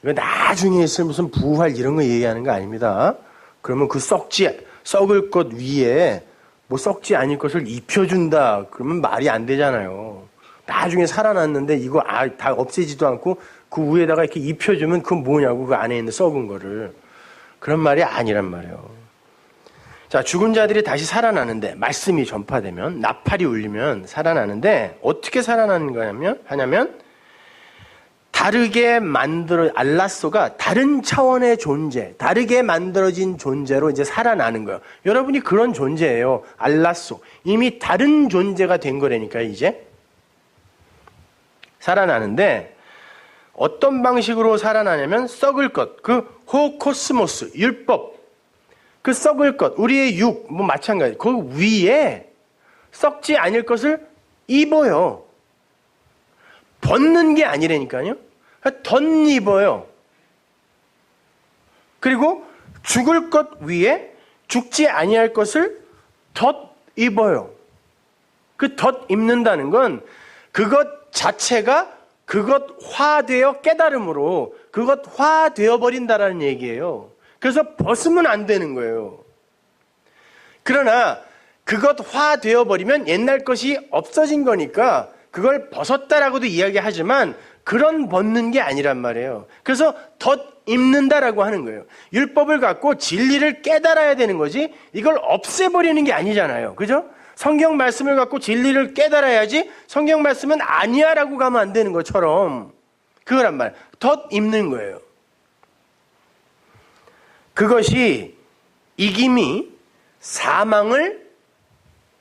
이거 나중에 있을 무슨 부활 이런 거 얘기하는 거 아닙니다. 그러면 그 썩을 것 위에 뭐 썩지 않을 것을 입혀준다. 그러면 말이 안 되잖아요. 나중에 살아났는데 이거 다 없애지도 않고 그 위에다가 이렇게 입혀주면 그건 뭐냐고 그 안에 있는 썩은 거를. 그런 말이 아니란 말이에요. 자, 죽은 자들이 다시 살아나는데 말씀이 전파되면 나팔이 울리면 살아나는데 어떻게 살아나는 거냐면 알라소가 다른 차원의 존재, 다르게 만들어진 존재로 이제 살아나는 거예요. 여러분이 그런 존재예요. 알라소. 이미 다른 존재가 된 거라니까요, 이제. 살아나는데, 어떤 방식으로 살아나냐면, 썩을 것, 그 호코스모스, 율법, 그 썩을 것, 우리의 육, 뭐 마찬가지. 그 위에 썩지 않을 것을 입어요. 벗는 게 아니라니까요. 덧입어요. 그리고 죽을 것 위에 죽지 아니할 것을 덧입어요. 그 덧입는다는 건 그것 자체가 그것화되어 깨달음으로 그것화되어 버린다라는 얘기예요. 그래서 벗으면 안 되는 거예요. 그러나 그것화되어 버리면 옛날 것이 없어진 거니까 그걸 벗었다라고도 이야기하지만 그런 벗는 게 아니란 말이에요. 그래서 덧입는다라고 하는 거예요. 율법을 갖고 진리를 깨달아야 되는 거지 이걸 없애버리는 게 아니잖아요. 그죠? 성경 말씀을 갖고 진리를 깨달아야지 성경 말씀은 아니야 라고 가면 안 되는 것처럼 그거란 말이에요. 덧입는 거예요. 그것이 이김이 사망을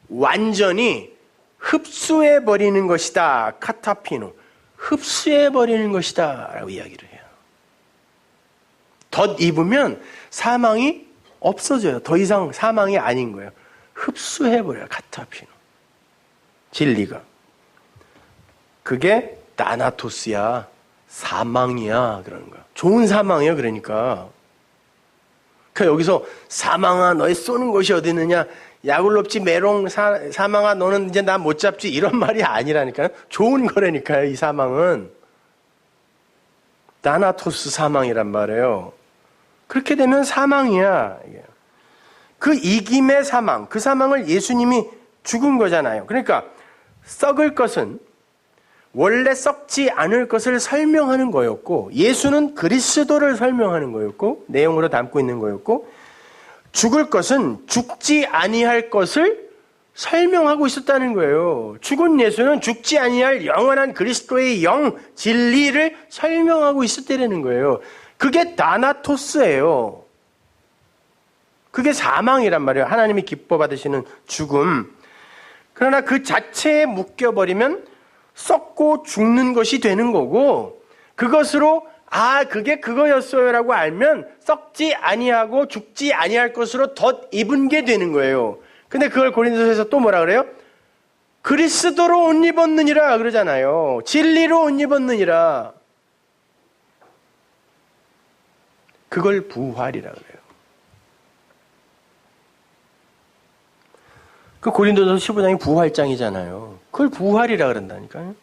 완전히 흡수해버리는 것이다. 카타피노. 흡수해버리는 것이다. 라고 이야기를 해요. 덧입으면 사망이 없어져요. 더 이상 사망이 아닌 거예요. 흡수해버려요. 카타피노. 진리가. 그게 나나토스야. 사망이야. 그러는 거야. 좋은 사망이에요. 그러니까 여기서 사망아 너의 쏘는 곳이 어디 있느냐. 야굴롭지 메롱 사망아 너는 이제 나 못 잡지 이런 말이 아니라니까요. 좋은 거라니까요. 이 사망은 나나토스 사망이란 말이에요. 그렇게 되면 사망이야. 그 이김의 사망, 그 사망을 예수님이 죽은 거잖아요. 그러니까 썩을 것은 원래 썩지 않을 것을 설명하는 거였고 예수는 그리스도를 설명하는 거였고 내용으로 담고 있는 거였고 죽을 것은 죽지 아니할 것을 설명하고 있었다는 거예요. 죽은 예수는 죽지 아니할 영원한 그리스도의 영, 진리를 설명하고 있었다는 거예요. 그게 다나토스예요. 그게 사망이란 말이에요. 하나님이 기뻐 받으시는 죽음. 그러나 그 자체에 묶여버리면 썩고 죽는 것이 되는 거고 그것으로 그게 그거였어요라고 알면 썩지 아니하고 죽지 아니할 것으로 덧입은 게 되는 거예요. 근데 그걸 고린도서에서 또 뭐라 그래요? 그리스도로 옷 입었느니라 그러잖아요. 진리로 옷 입었느니라. 그걸 부활이라 그래요. 그 고린도서 15장이 부활장이잖아요. 그걸 부활이라 그런다니까요.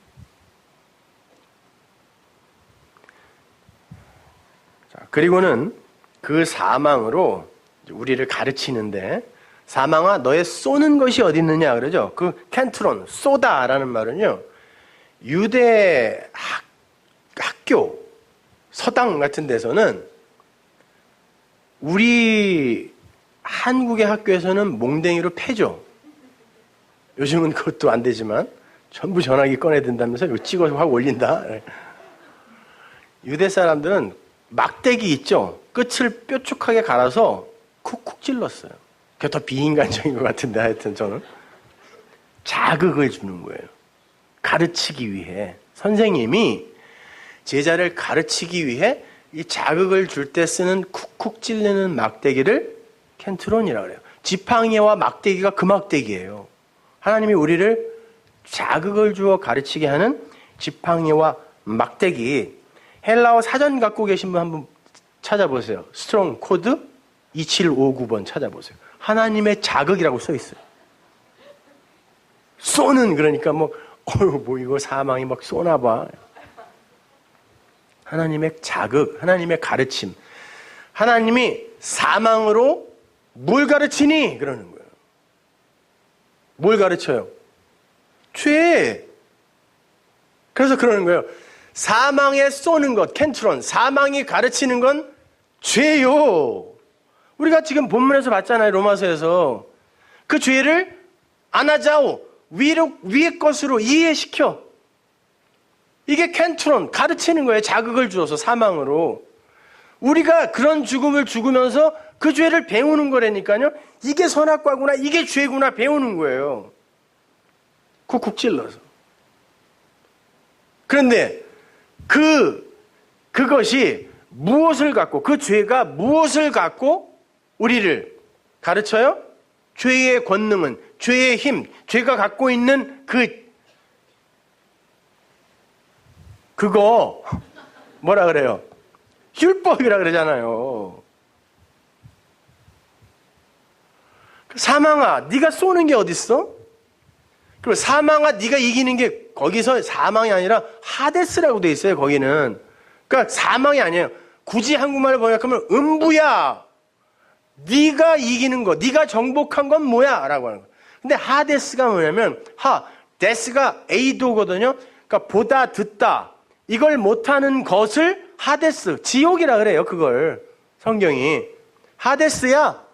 자, 그리고는 그 사망으로 우리를 가르치는데 사망아 너의 쏘는 것이 어디 있느냐 그러죠. 그 켄트론, 쏘다라는 말은요. 유대 학교, 서당 같은 데서는 우리 한국의 학교에서는 몽댕이로 패죠. 요즘은 그것도 안 되지만 전부 전화기 꺼내야 된다면서 이거 찍어서 확 올린다. 유대 사람들은 막대기 있죠. 끝을 뾰족하게 갈아서 쿡쿡 찔렀어요. 그게 더 비인간적인 것 같은데 하여튼 저는 자극을 주는 거예요. 가르치기 위해 선생님이 제자를 가르치기 위해 이 자극을 줄 때 쓰는 쿡쿡 찔리는 막대기를 켄트론이라고 그래요. 지팡이와 막대기가 그 막대기예요. 하나님이 우리를 자극을 주어 가르치게 하는 지팡이와 막대기. 헬라어 사전 갖고 계신 분 한번 찾아보세요. 스트롱 코드 2759번 찾아보세요. 하나님의 자극이라고 써 있어요. 쏘는 그러니까 뭐 이거 사망이 막 쏘나 봐. 하나님의 자극, 하나님의 가르침. 하나님이 사망으로 뭘 가르치니? 그러는 거예요. 뭘 가르쳐요? 죄. 그래서 그러는 거예요. 사망에 쏘는 것, 켄트론. 사망이 가르치는 건 죄요. 우리가 지금 본문에서 봤잖아요. 로마서에서. 그 죄를 아나자오, 위의 것으로 이해시켜. 이게 켄트론, 가르치는 거예요. 자극을 주어서 사망으로. 우리가 그런 죽음을 죽으면서 그 죄를 배우는 거라니까요. 이게 선악과구나, 이게 죄구나 배우는 거예요. 쿡쿡 찔러서. 그런데 그것이 무엇을 갖고, 그 죄가 무엇을 갖고 우리를 가르쳐요? 죄의 권능은, 죄의 힘, 죄가 갖고 있는 그거 뭐라 그래요? 율법이라 그러잖아요. 사망아, 네가 쏘는 게 어딨어? 그리고 사망아, 네가 이기는 게 거기서 사망이 아니라 하데스라고 돼 있어요. 거기는. 그러니까 사망이 아니에요. 굳이 한국말로 번역하면 음부야. 네가 이기는 거, 네가 정복한 건 뭐야? 라고 하는 거예요. 근데 하데스가 뭐냐면 데스가 에이도거든요. 그러니까 보다 듣다. 이걸 못하는 것을 하데스, 지옥이라 그래요. 그걸 성경이. 하데스야.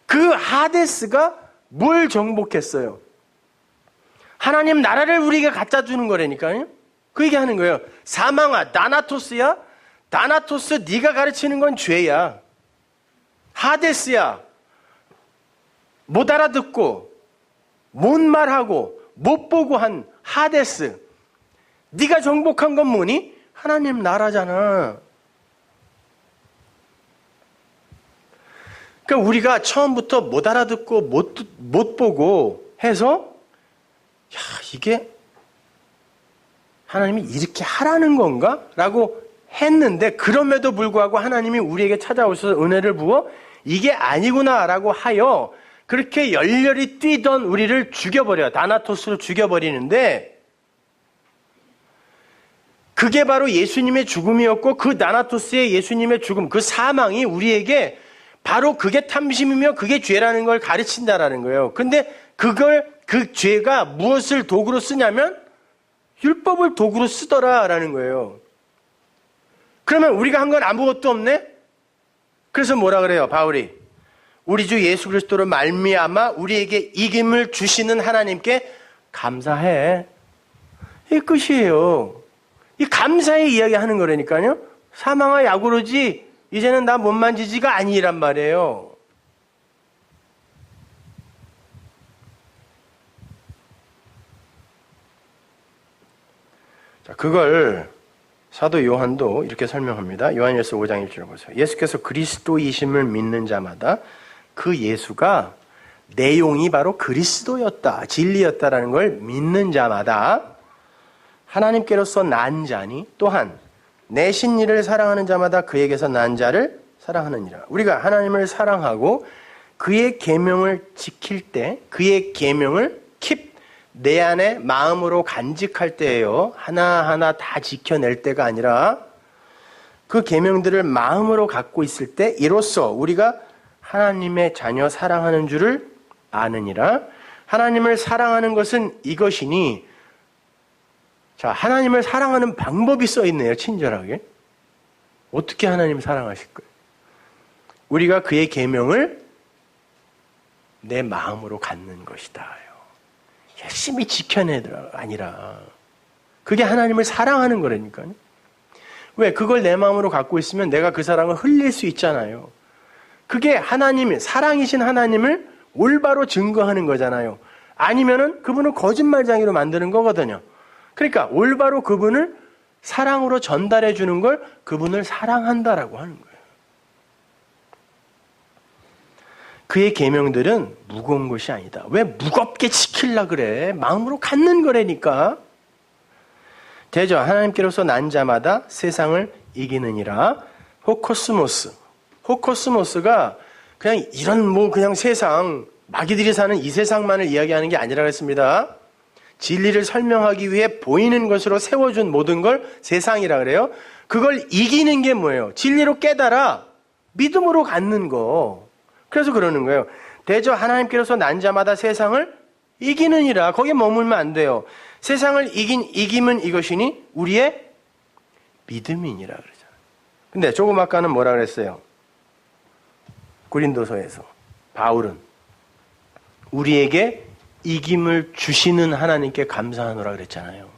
그 하데스가 뭘 정복했어요? 하나님 나라를 우리에게 갖다 주는 거라니까요. 그 얘기하는 거예요. 사망아, 다나토스야. 다나토스, 네가 가르치는 건 죄야. 하데스야. 못 알아듣고 못 말하고 못 보고 한 하데스. 네가 정복한 건 뭐니? 하나님 나라잖아. 그러니까 우리가 처음부터 못 알아듣고 못 보고 해서 이게 하나님이 이렇게 하라는 건가? 라고 했는데 그럼에도 불구하고 하나님이 우리에게 찾아오셔서 은혜를 부어 이게 아니구나라고 하여 그렇게 열렬히 뛰던 우리를 죽여버려요. 다나토스로 죽여버리는데 그게 바로 예수님의 죽음이었고 그 다나토스의 예수님의 죽음, 그 사망이 우리에게 바로 그게 탐심이며 그게 죄라는 걸 가르친다라는 거예요. 근데 그 죄가 무엇을 도구로 쓰냐면 율법을 도구로 쓰더라라는 거예요. 그러면 우리가 한 건 아무것도 없네? 그래서 뭐라 그래요, 바울이? 우리 주 예수 그리스도로 말미암아 우리에게 이김을 주시는 하나님께 감사해. 이게 끝이에요. 이 감사의 이야기 하는 거라니까요. 사망아 야구르지 이제는 나 못 만지지가 아니란 말이에요. 자, 그걸 사도 요한도 이렇게 설명합니다. 요한일서 5장 1절 보세요. 예수께서 그리스도이심을 믿는 자마다 그 예수가 내용이 바로 그리스도였다, 진리였다라는 걸 믿는 자마다 하나님께로서 난 자니 또한 내신 이를 사랑하는 자마다 그에게서 난 자를 사랑하느니라. 우리가 하나님을 사랑하고 그의 계명을 지킬 때 그의 계명을 내 안에 마음으로 간직할 때예요. 하나하나 다 지켜낼 때가 아니라 그 계명들을 마음으로 갖고 있을 때 이로써 우리가 하나님의 자녀 사랑하는 줄을 아느니라. 하나님을 사랑하는 것은 이것이니 자, 하나님을 사랑하는 방법이 써 있네요. 친절하게. 어떻게 하나님을 사랑하실 거예요? 우리가 그의 계명을 내 마음으로 갖는 것이다. 열심히 지켜내더라 아니라 그게 하나님을 사랑하는 거라니까요. 왜? 그걸 내 마음으로 갖고 있으면 내가 그 사랑을 흘릴 수 있잖아요. 그게 하나님의 사랑이신 하나님을 올바로 증거하는 거잖아요. 아니면은 그분을 거짓말쟁이로 만드는 거거든요. 그러니까 올바로 그분을 사랑으로 전달해 주는 걸 그분을 사랑한다라고 하는 거예요. 그의 계명들은 무거운 것이 아니다. 왜 무겁게 지키려 그래? 마음으로 갖는 거라니까. 되죠. 하나님께로서 난 자마다 세상을 이기느니라. 호코스모스가 그냥 이런 그냥 세상, 마귀들이 사는 이 세상만을 이야기하는 게 아니라 그랬습니다. 진리를 설명하기 위해 보이는 것으로 세워준 모든 걸 세상이라 그래요. 그걸 이기는 게 뭐예요? 진리로 깨달아 믿음으로 갖는 거. 그래서 그러는 거예요. 대저 하나님께로서 난 자마다 세상을 이기느니라. 거기에 머물면 안 돼요. 세상을 이김은 이것이니 우리의 믿음이니라 그러잖아요. 근데 조금 아까는 뭐라 그랬어요? 고린도서에서 바울은 우리에게 이김을 주시는 하나님께 감사하노라 그랬잖아요.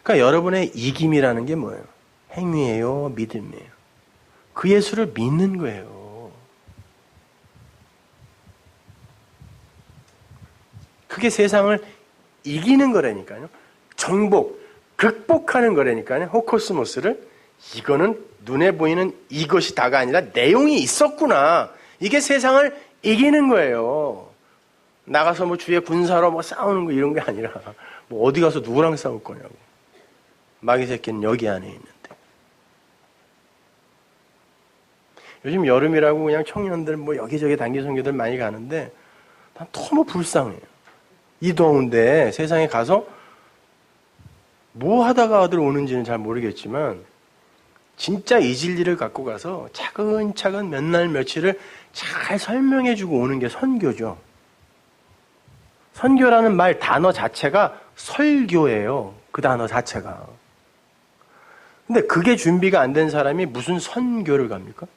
그러니까 여러분의 이김이라는 게 뭐예요? 행위예요, 믿음이에요. 그 예수를 믿는 거예요. 그게 세상을 이기는 거라니까요. 정복, 극복하는 거라니까요. 호코스모스를. 이거는 눈에 보이는 이것이 다가 아니라 내용이 있었구나. 이게 세상을 이기는 거예요. 나가서 뭐 주위에 군사로 뭐 싸우는 거 이런 게 아니라 뭐 어디 가서 누구랑 싸울 거냐고. 마귀 새끼는 여기 안에 있는데. 요즘 여름이라고 그냥 청년들 뭐 여기저기 단기 선교들 많이 가는데 난 너무 불쌍해요. 이 더운데 세상에 가서 뭐 하다가 어디로 오는지는 잘 모르겠지만 진짜 이 진리를 갖고 가서 차근차근 몇 날 며칠을 잘 설명해주고 오는 게 선교죠. 선교라는 말 단어 자체가 설교예요. 그 단어 자체가. 근데 그게 준비가 안 된 사람이 무슨 선교를 갑니까?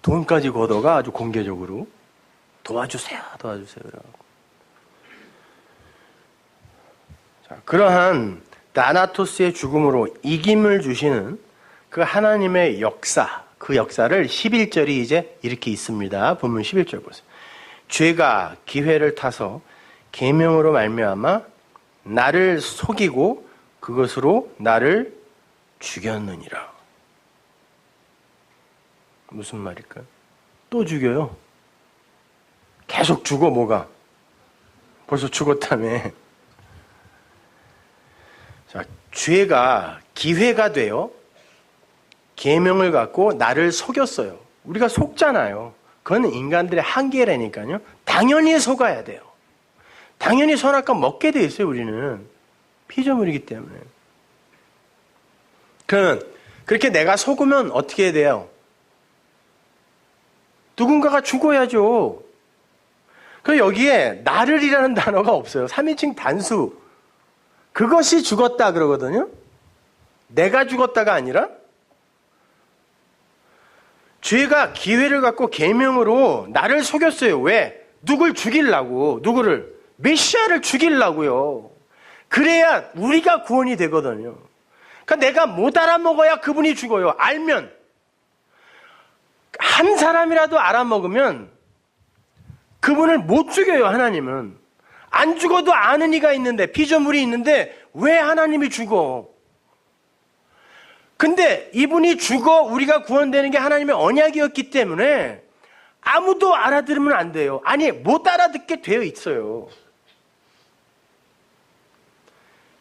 돈까지 걷어가 아주 공개적으로 도와주세요. 자, 그러한 나나토스의 죽음으로 이김을 주시는 그 하나님의 역사, 그 역사를 11절이 이제 이렇게 있습니다. 본문 11절 보세요. 죄가 기회를 타서 계명으로 말미암아 나를 속이고 그것으로 나를 죽였느니라. 무슨 말일까요? 또 죽여요. 계속 죽어. 뭐가? 벌써 죽었다며. 자, 죄가 기회가 돼요. 계명을 갖고 나를 속였어요. 우리가 속잖아요. 그건 인간들의 한계라니까요. 당연히 속아야 돼요. 당연히 선악과 먹게 돼 있어요. 우리는 피조물이기 때문에. 그러면 그렇게 내가 속으면 어떻게 돼요? 누군가가 죽어야죠. 그래서 여기에 나를이라는 단어가 없어요. 3인칭 단수. 그것이 죽었다 그러거든요. 내가 죽었다가 아니라 죄가 기회를 갖고 계명으로 나를 속였어요. 왜? 누굴 죽이려고. 누구를? 메시아를 죽이려고요. 그래야 우리가 구원이 되거든요. 그러니까 내가 못 알아먹어야 그분이 죽어요. 알면. 한 사람이라도 알아먹으면 그분을 못 죽여요. 하나님은. 안 죽어도 아는 이가 있는데, 피조물이 있는데 왜 하나님이 죽어? 근데 이분이 죽어 우리가 구원되는 게 하나님의 언약이었기 때문에 아무도 알아들으면 안 돼요. 아니, 못 알아듣게 되어 있어요.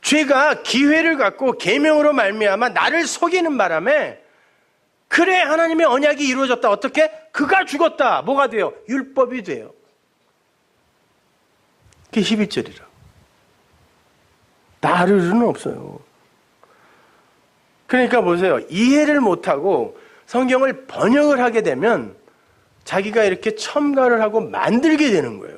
죄가 기회를 갖고 계명으로 말미암아 나를 속이는 바람에 그래 하나님의 언약이 이루어졌다. 어떻게? 그가 죽었다. 뭐가 돼요? 율법이 돼요. 그게 11절이라. 나를은 없어요. 그러니까 보세요. 이해를 못하고 성경을 번역을 하게 되면 자기가 이렇게 첨가를 하고 만들게 되는 거예요.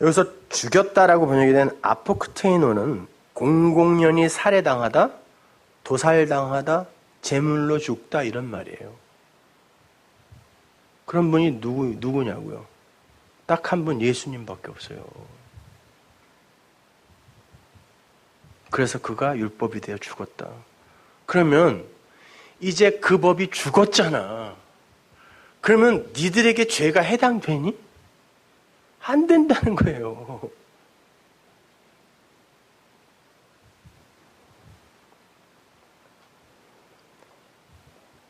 여기서 죽였다라고 번역이 된 아포크테이노는 공공연히 살해당하다, 도살당하다, 제물로 죽다 이런 말이에요. 그런 분이 누구냐고요? 딱 한 분 예수님밖에 없어요. 그래서 그가 율법이 되어 죽었다. 그러면 이제 그 법이 죽었잖아. 그러면 니들에게 죄가 해당되니? 안 된다는 거예요.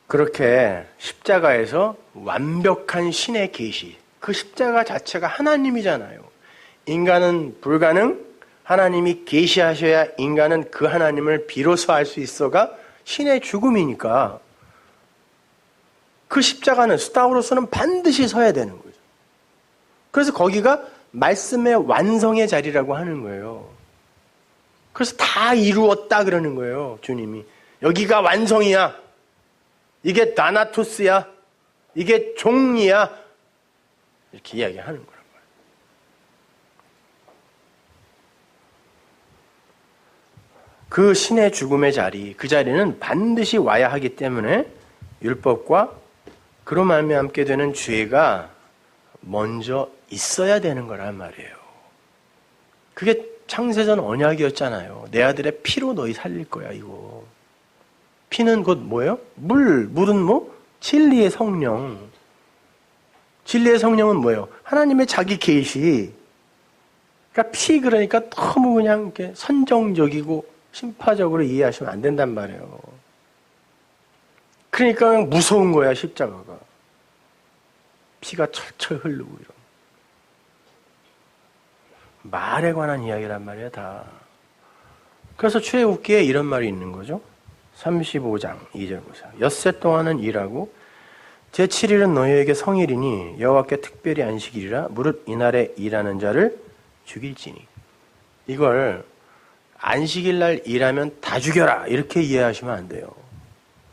그렇게 십자가에서 완벽한 신의 계시, 그 십자가 자체가 하나님이잖아요. 인간은 불가능, 하나님이 계시하셔야 인간은 그 하나님을 비로소 알 수 있어가 신의 죽음이니까 그 십자가는 스타우로서는 반드시 서야 되는 거죠. 그래서 거기가 말씀의 완성의 자리라고 하는 거예요. 그래서 다 이루었다 그러는 거예요. 주님이. 여기가 완성이야. 이게 다나토스야. 이게 종이야. 이렇게 이야기하는 거란 말이에요. 그 신의 죽음의 자리, 그 자리는 반드시 와야 하기 때문에 율법과 그로 말미암게 되는 죄가 먼저 있어야 되는 거란 말이에요. 그게 창세전 언약이었잖아요. 내 아들의 피로 너희 살릴 거야, 이거. 피는 곧 뭐예요? 물은 뭐? 진리의 성령. 진리의 성령은 뭐예요? 하나님의 자기 계시. 그러니까 피 그러니까 너무 그냥 이렇게 선정적이고 심파적으로 이해하시면 안 된단 말이에요. 그러니까 그냥 무서운 거야, 십자가가. 피가 철철 흐르고 이런. 말에 관한 이야기란 말이야, 다. 그래서 출애굽기에 이런 말이 있는 거죠. 35장 2절 보세요. 엿새 동안은 일하고 제7일은 너희에게 성일이니 여호와께 특별히 안식일이라 무릇 이날에 일하는 자를 죽일지니. 이걸 안식일날 일하면 다 죽여라 이렇게 이해하시면 안 돼요.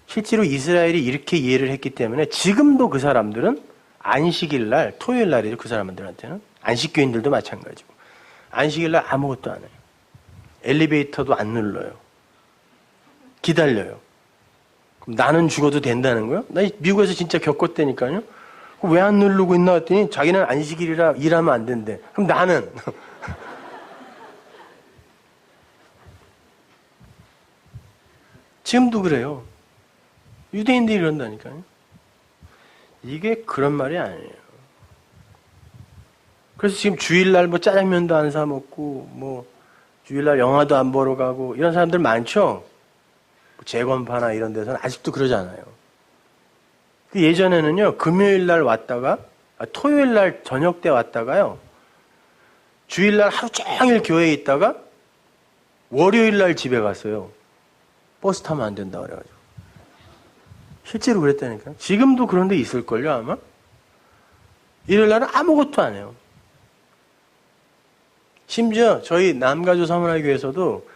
실제로 이스라엘이 이렇게 이해를 했기 때문에 지금도 그 사람들은 안식일날, 토요일날이죠. 그 사람들한테는. 안식교인들도 마찬가지고. 안식일날 아무것도 안 해요. 엘리베이터도 안 눌러요. 기다려요. 그럼 나는 죽어도 된다는 거예요? 나 미국에서 진짜 겪었다니까요. 왜 안 누르고 있나 했더니 자기는 안식일이라 일하면 안 된대. 그럼 나는 지금도 그래요. 유대인들이 이런다니까요. 이게 그런 말이 아니에요. 그래서 지금 주일날 뭐 짜장면도 안 사 먹고 뭐 주일날 영화도 안 보러 가고 이런 사람들 많죠. 재건파나 이런 데서는 아직도 그러잖아요. 예전에는요, 금요일날 왔다가 토요일날 저녁 때 왔다가요, 주일날 하루 종일 교회에 있다가 월요일날 집에 갔어요. 버스 타면 안 된다 그래가지고. 실제로 그랬다니까요. 지금도 그런 데 있을걸요, 아마? 일요일날은 아무것도 안 해요. 심지어 저희 남가주 서문화교회에서도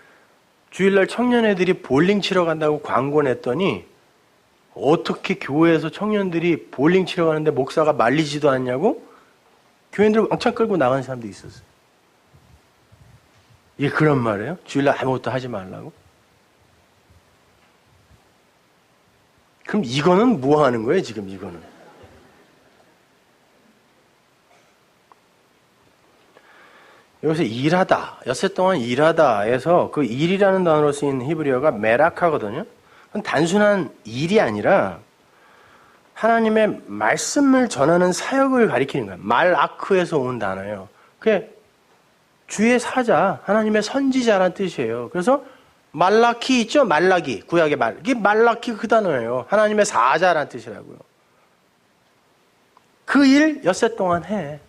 주일날 청년애들이 볼링 치러 간다고 광고 냈더니 어떻게 교회에서 청년들이 볼링 치러 가는데 목사가 말리지도 않냐고 교인들 왕창 끌고 나가는 사람도 있었어요. 이게 그런 말이에요? 주일날 아무것도 하지 말라고? 그럼 이거는 뭐 하는 거예요, 지금 이거는? 여기서 일하다, 엿새 동안 일하다에서 그 일이라는 단어로 쓰인 히브리어가 메라카거든요. 그건 단순한 일이 아니라 하나님의 말씀을 전하는 사역을 가리키는 거예요. 말아크에서 온 단어예요. 그게 주의 사자, 하나님의 선지자라는 뜻이에요. 그래서 말라키 있죠? 말라기, 구약의 말. 이게 말라키 그 단어예요. 하나님의 사자라는 뜻이라고요. 그 일 엿새 동안 해.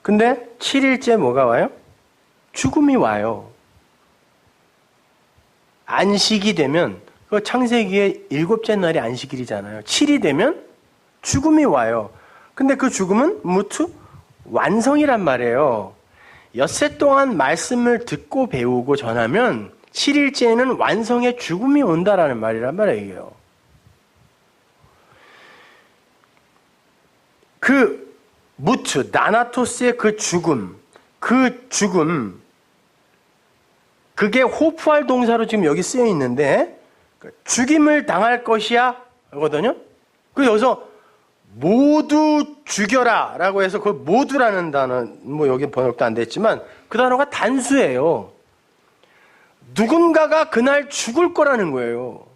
근데 7일째 뭐가 와요? 죽음이 와요. 안식이 되면, 그 창세기의 7째 날이 안식일이잖아요. 7이 되면 죽음이 와요. 근데 그 죽음은 무트 완성이란 말이에요. 엿새 동안 말씀을 듣고 배우고 전하면 7일째에는 완성의 죽음이 온다라는 말이란 말이에요. 그 무트, 나나토스의 그 죽음, 그게 호프할 동사로 지금 여기 쓰여 있는데, 죽임을 당할 것이야, 거든요. 그 여기서 모두 죽여라 라고 해서 그 모두라는 단어, 뭐 여기 번역도 안 됐지만, 그 단어가 단수예요. 누군가가 그날 죽을 거라는 거예요.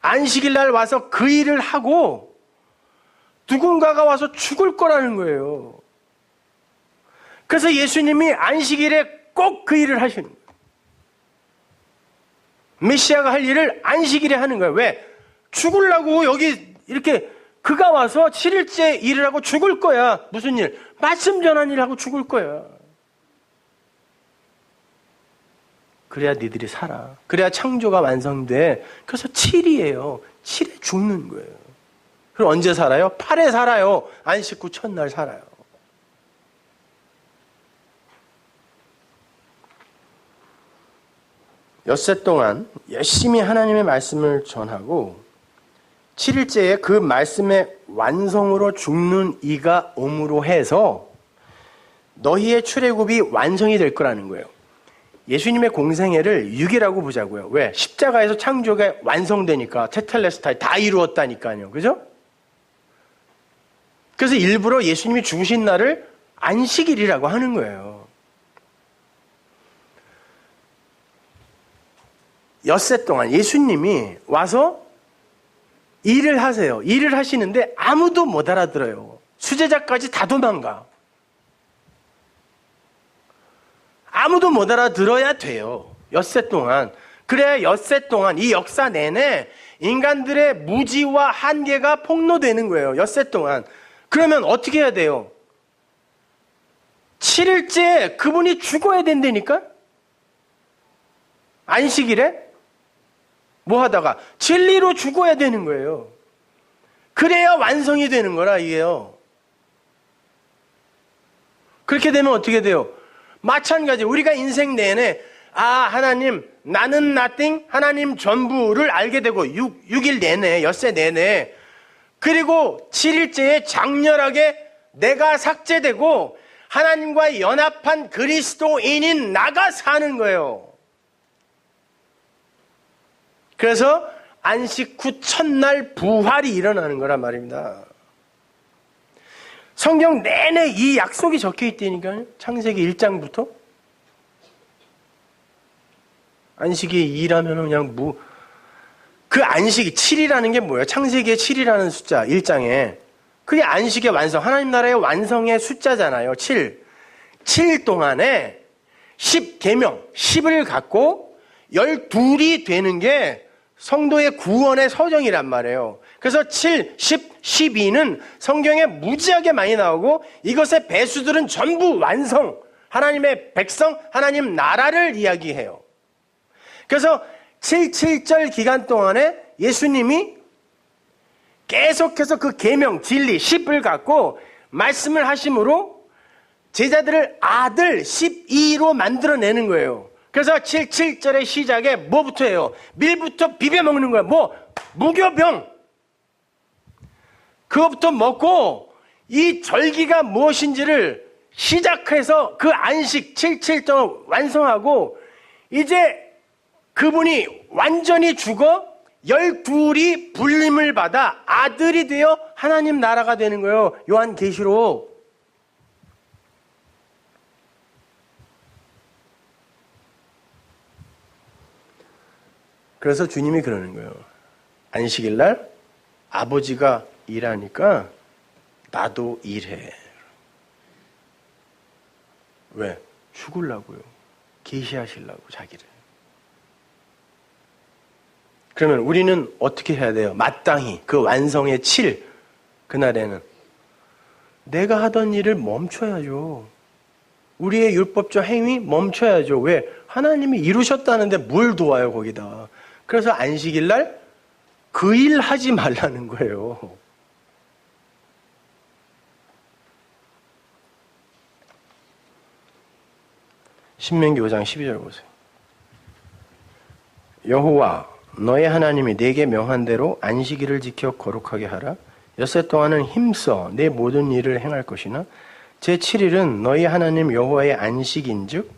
안식일 날 와서 그 일을 하고, 누군가가 와서 죽을 거라는 거예요. 그래서 예수님이 안식일에 꼭 그 일을 하시는 거예요. 메시아가 할 일을 안식일에 하는 거예요. 왜? 죽으려고 여기 이렇게 그가 와서 7일째 일을 하고 죽을 거야. 무슨 일? 말씀 전한 일 하고 죽을 거야. 그래야 니들이 살아. 그래야 창조가 완성돼. 그래서 7이에요. 7에 죽는 거예요. 그럼 언제 살아요? 8에 살아요. 안식 후 첫날 살아요. 엿새 동안 열심히 하나님의 말씀을 전하고 7일째에 그 말씀의 완성으로 죽는 이가 옴으로 해서 너희의 출애굽이 완성이 될 거라는 거예요. 예수님의 공생애를 6이라고 보자고요. 왜? 십자가에서 창조가 완성되니까 테텔레스타이 다 이루었다니까요. 그죠? 그래서 일부러 예수님이 죽으신 날을 안식일이라고 하는 거예요. 엿새 동안 예수님이 와서 일을 하세요. 일을 하시는데 아무도 못 알아들어요. 수제자까지 다 도망가. 아무도 못 알아들어야 돼요. 엿새 동안. 그래야 엿새 동안 이 역사 내내 인간들의 무지와 한계가 폭로되는 거예요. 엿새 동안. 그러면 어떻게 해야 돼요? 7일째 그분이 죽어야 된다니까? 안식일에? 뭐 하다가? 진리로 죽어야 되는 거예요. 그래야 완성이 되는 거라 이게요. 그렇게 되면 어떻게 돼요? 마찬가지 우리가 인생 내내 하나님 나는 nothing 하나님 전부를 알게 되고 6일 내내 엿새 내내 그리고 7일째에 장렬하게 내가 삭제되고 하나님과 연합한 그리스도인인 나가 사는 거예요. 그래서 안식 후 첫날 부활이 일어나는 거란 말입니다. 성경 내내 이 약속이 적혀 있다니까요. 창세기 1장부터. 안식이 2라면 그냥 그 안식이 7이라는 게 뭐예요? 창세기의 7이라는 숫자 1장에. 그게 안식의 완성, 하나님 나라의 완성의 숫자잖아요. 7. 7일 동안에 10계명, 10을 갖고 12이 되는 게 성도의 구원의 서정이란 말이에요. 그래서 7, 10, 12는 성경에 무지하게 많이 나오고 이것의 배수들은 전부 완성, 하나님의 백성, 하나님 나라를 이야기해요. 그래서 7절 기간 동안에 예수님이 계속해서 그 계명, 진리, 10을 갖고 말씀을 하심으로 제자들을 아들 12로 만들어내는 거예요. 그래서 7절의 시작에 뭐부터 해요? 밀부터 비벼먹는 거예요. 무교병. 그것부터 먹고 이 절기가 무엇인지를 시작해서 그 안식 7 동안 완성하고 이제 그분이 완전히 죽어 12이 불림을 받아 아들이 되어 하나님 나라가 되는 거예요. 요한계시록. 그래서 주님이 그러는 거예요. 안식일 날 아버지가 일하니까 나도 일해. 왜? 죽으려고요. 계시하시려고 자기를. 그러면 우리는 어떻게 해야 돼요? 마땅히 그 완성의 7 그날에는 내가 하던 일을 멈춰야죠. 우리의 율법적 행위 멈춰야죠. 왜? 하나님이 이루셨다는데 뭘 도와요 거기다. 그래서 안식일 날 그 일 하지 말라는 거예요. 신명기 5장 12절 보세요. 여호와 너의 하나님이 네게 명한 대로 안식일을 지켜 거룩하게 하라. 엿새 동안은 힘써 내 모든 일을 행할 것이나 제7일은 너희 하나님 여호와의 안식인즉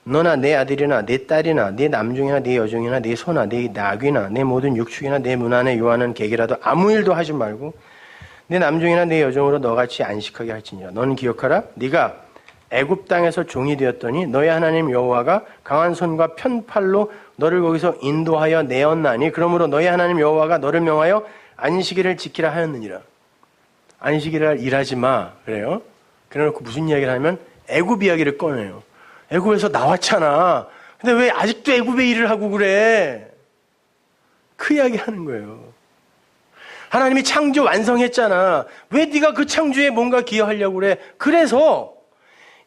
너나 내 아들이나 내 딸이나 내 남종이나 내 여종이나 내 소나 내 나귀나 내 모든 육축이나 내 문 안에 요하는 객이라도 아무 일도 하지 말고 내 남종이나 내 여종으로 너같이 안식하게 할지니라. 너는 기억하라. 네가 애굽 땅에서 종이 되었더니 너희 하나님 여호와가 강한 손과 편팔로 너를 거기서 인도하여 내었나니 그러므로 너희 하나님 여호와가 너를 명하여 안식일을 지키라 하였느니라. 안식일을 일하지 마 그래요. 그래놓고 무슨 이야기를 하면 애굽 이야기를 꺼내요. 애굽에서 나왔잖아. 근데 왜 아직도 애굽의 일을 하고 그래? 그 이야기 하는 거예요. 하나님이 창조 완성했잖아. 왜 네가 그 창조에 뭔가 기여하려고 그래? 그래서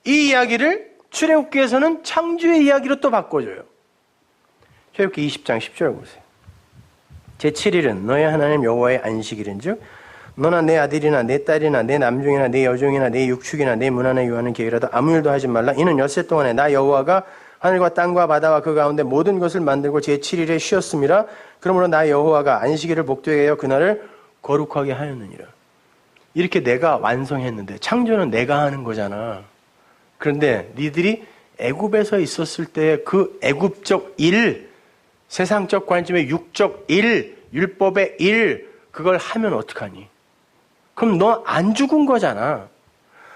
이 이야기를 출애굽기에서는 창조의 이야기로 또 바꿔줘요. 출애굽기 20장 10절 보세요. 제7일은 너의 하나님 여호와의 안식일인즉 너나 내 아들이나 내 딸이나 내 남종이나 내 여종이나 내 육축이나 내 문 안에 요하는 계획이라도 아무 일도 하지 말라. 이는 엿새 동안에 나 여호와가 하늘과 땅과 바다와 그 가운데 모든 것을 만들고 제7일에 쉬었음이라. 그러므로 나 여호와가 안식일을 복되게 하여 그날을 거룩하게 하였느니라. 이렇게 내가 완성했는데 창조는 내가 하는 거잖아. 그런데 니들이 애굽에서 있었을 때 그 애굽적 일, 세상적 관점의 육적 일, 율법의 일, 그걸 하면 어떡하니? 그럼 너 안 죽은 거잖아.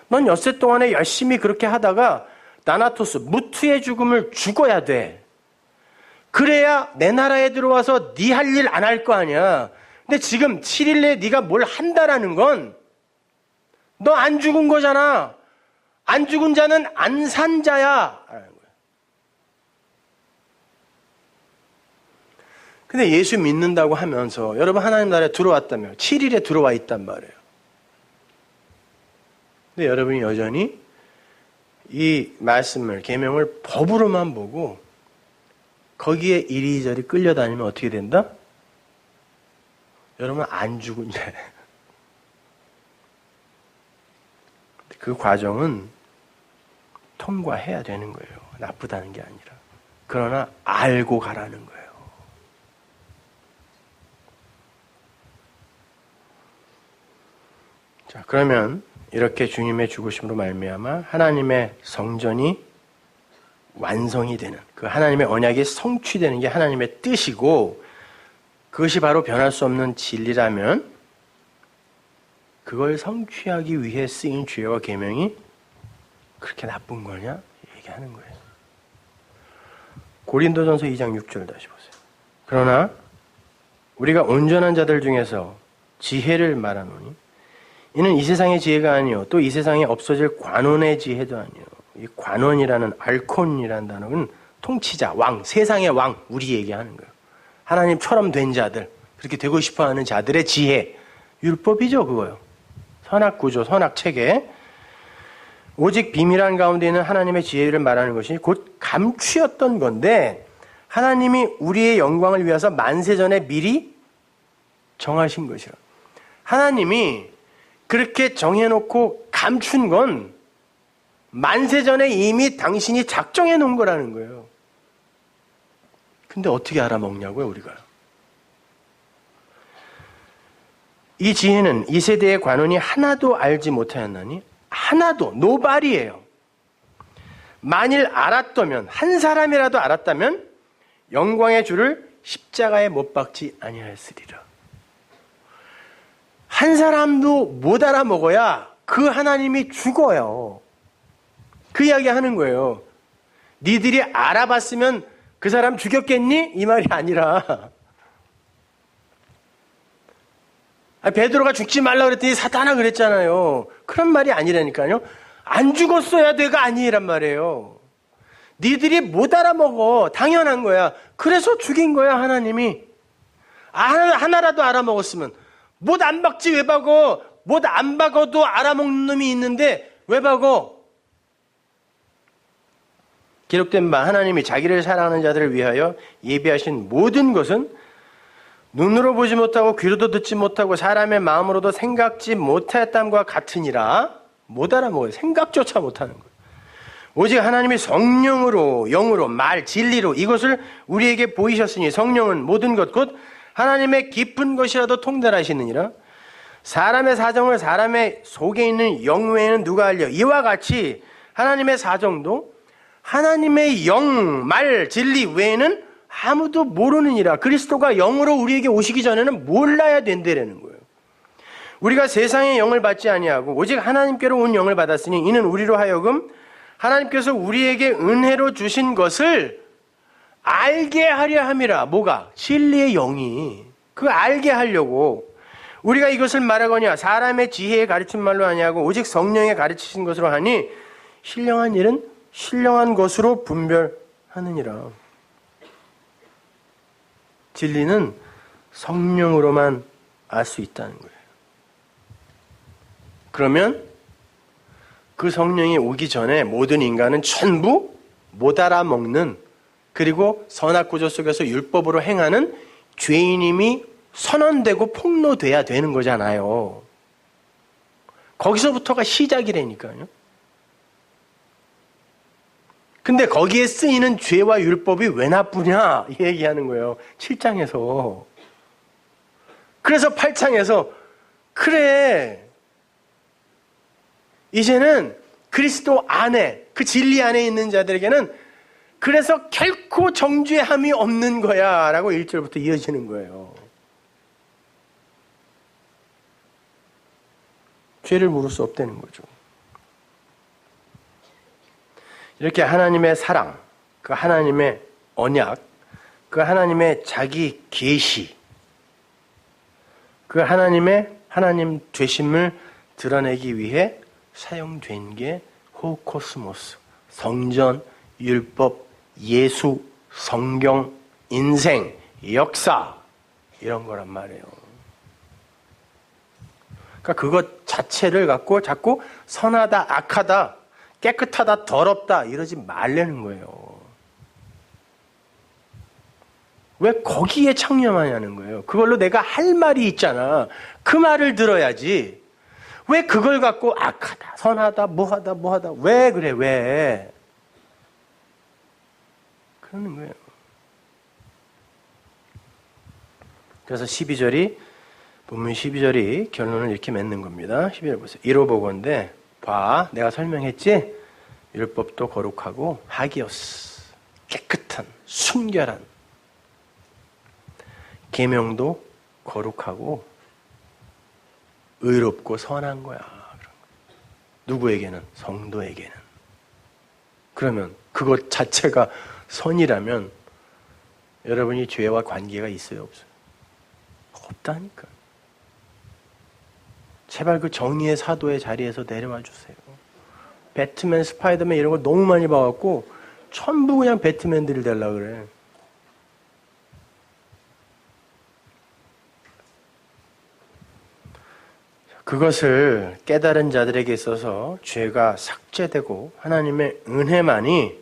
넌 엿새 동안에 열심히 그렇게 하다가 나나토스, 무투의 죽음을 죽어야 돼. 그래야 내 나라에 들어와서 네 할 일 안 할 거 아니야. 근데 지금 7일 내에 네가 뭘 한다라는 건 너 안 죽은 거잖아. 안 죽은 자는 안 산 자야. 근데 예수 믿는다고 하면서 여러분 하나님 나라에 들어왔다며 7일에 들어와 있단 말이에요. 근데 여러분이 여전히 이 말씀을, 계명을 법으로만 보고 거기에 이리저리 끌려다니면 어떻게 된다? 여러분 안 죽은 자예요. 그 과정은 통과해야 되는 거예요. 나쁘다는 게 아니라. 그러나 알고 가라는 거예요. 자, 그러면 이렇게 주님의 죽으심으로 말미암아 하나님의 성전이 완성이 되는, 그 하나님의 언약이 성취되는 게 하나님의 뜻이고, 그것이 바로 변할 수 없는 진리라면 그걸 성취하기 위해 쓰인 죄와 계명이 그렇게 나쁜 거냐? 얘기하는 거예요. 고린도전서 2장 6절 다시 보세요. 그러나 우리가 온전한 자들 중에서 지혜를 말하노니 이는 이 세상의 지혜가 아니요 또 이 세상에 없어질 관원의 지혜도 아니요. 이 관원이라는 알콘이라는 단어는 통치자, 왕, 세상의 왕, 우리 얘기하는 거예요. 하나님처럼 된 자들, 그렇게 되고 싶어하는 자들의 지혜, 율법이죠 그거요. 선악구조, 선악체계. 오직 비밀한 가운데 있는 하나님의 지혜를 말하는 것이 곧 감추였던 건데 하나님이 우리의 영광을 위해서 만세전에 미리 정하신 것이라. 하나님이 그렇게 정해놓고 감춘 건 만세전에 이미 당신이 작정해 놓은 거라는 거예요. 근데 어떻게 알아먹냐고요, 우리가. 이 지혜는 이 세대의 관원이 하나도 알지 못하였나니? 하나도, 노발이에요. 만일 알았다면, 한 사람이라도 알았다면 영광의 주를 십자가에 못 박지 아니하였으리라. 한 사람도 못 알아먹어야 그 하나님이 죽어요. 그 이야기 하는 거예요. 니들이 알아봤으면 그 사람 죽였겠니? 이 말이 아니라 베드로가 죽지 말라 그랬더니 사탄아 그랬잖아요. 그런 말이 아니라니까요. 안 죽었어야 돼가 아니란 말이에요. 니들이 못 알아먹어. 당연한 거야. 그래서 죽인 거야 하나님이. 하나라도 알아먹었으면 못 안 박지 왜 박어. 못 안 박어도 알아먹는 놈이 있는데 왜 박어. 기록된 바 하나님이 자기를 사랑하는 자들을 위하여 예비하신 모든 것은 눈으로 보지 못하고 귀로도 듣지 못하고 사람의 마음으로도 생각지 못하였담과 같으니라. 못 알아먹어요. 생각조차 못하는 거예요. 오직 하나님이 성령으로, 영으로, 말, 진리로 이것을 우리에게 보이셨으니 성령은 모든 것 곧 하나님의 깊은 것이라도 통달하시느니라. 사람의 사정을 사람의 속에 있는 영 외에는 누가 알려. 이와 같이 하나님의 사정도 하나님의 영, 말, 진리 외에는 아무도 모르느니라. 그리스도가 영으로 우리에게 오시기 전에는 몰라야 된다라는 거예요. 우리가 세상의 영을 받지 아니하고 오직 하나님께로 온 영을 받았으니 이는 우리로 하여금 하나님께서 우리에게 은혜로 주신 것을 알게 하려 함이라. 뭐가? 진리의 영이. 그 알게 하려고. 우리가 이것을 말하거냐 사람의 지혜에 가르친 말로 아니하고 오직 성령에 가르치신 것으로 하니 신령한 일은 신령한 것으로 분별하느니라. 진리는 성령으로만 알 수 있다는 거예요. 그러면 그 성령이 오기 전에 모든 인간은 전부 못 알아먹는, 그리고 선악구조 속에서 율법으로 행하는 죄인임이 선언되고 폭로돼야 되는 거잖아요. 거기서부터가 시작이라니까요. 근데 거기에 쓰이는 죄와 율법이 왜 나쁘냐 이 얘기하는 거예요. 7장에서. 그래서 8장에서 그래 이제는 그리스도 안에, 그 진리 안에 있는 자들에게는 그래서 결코 정죄함이 없는 거야 라고 1절부터 이어지는 거예요. 죄를 물을 수 없다는 거죠. 이렇게 하나님의 사랑, 그 하나님의 언약, 그 하나님의 자기 계시, 그 하나님의 하나님 되심을 드러내기 위해 사용된 게 호코스모스, 성전, 율법, 예수, 성경, 인생, 역사 이런 거란 말이에요. 그러니까 그것 자체를 갖고 자꾸 선하다, 악하다, 깨끗하다, 더럽다 이러지 말라는 거예요. 왜 거기에 창념하냐는 거예요. 그걸로 내가 할 말이 있잖아. 그 말을 들어야지. 왜 그걸 갖고 악하다, 선하다, 뭐하다. 왜 그래, 왜? 그러는 거예요. 그래서 본문 12절이 결론을 이렇게 맺는 겁니다. 12절 보세요. 이로 보건대 봐, 내가 설명했지? 율법도 거룩하고 하기오스, 깨끗한, 순결한, 계명도 거룩하고 의롭고 선한 거야. 누구에게는? 성도에게는. 그러면 그것 자체가 선이라면 여러분이 죄와 관계가 있어요, 없어요? 없다니까. 제발 그 정의의 사도의 자리에서 내려와 주세요. 배트맨, 스파이더맨 이런 거 너무 많이 봐갖고 전부 그냥 배트맨들이 되려고 그래. 그것을 깨달은 자들에게 있어서 죄가 삭제되고 하나님의 은혜만이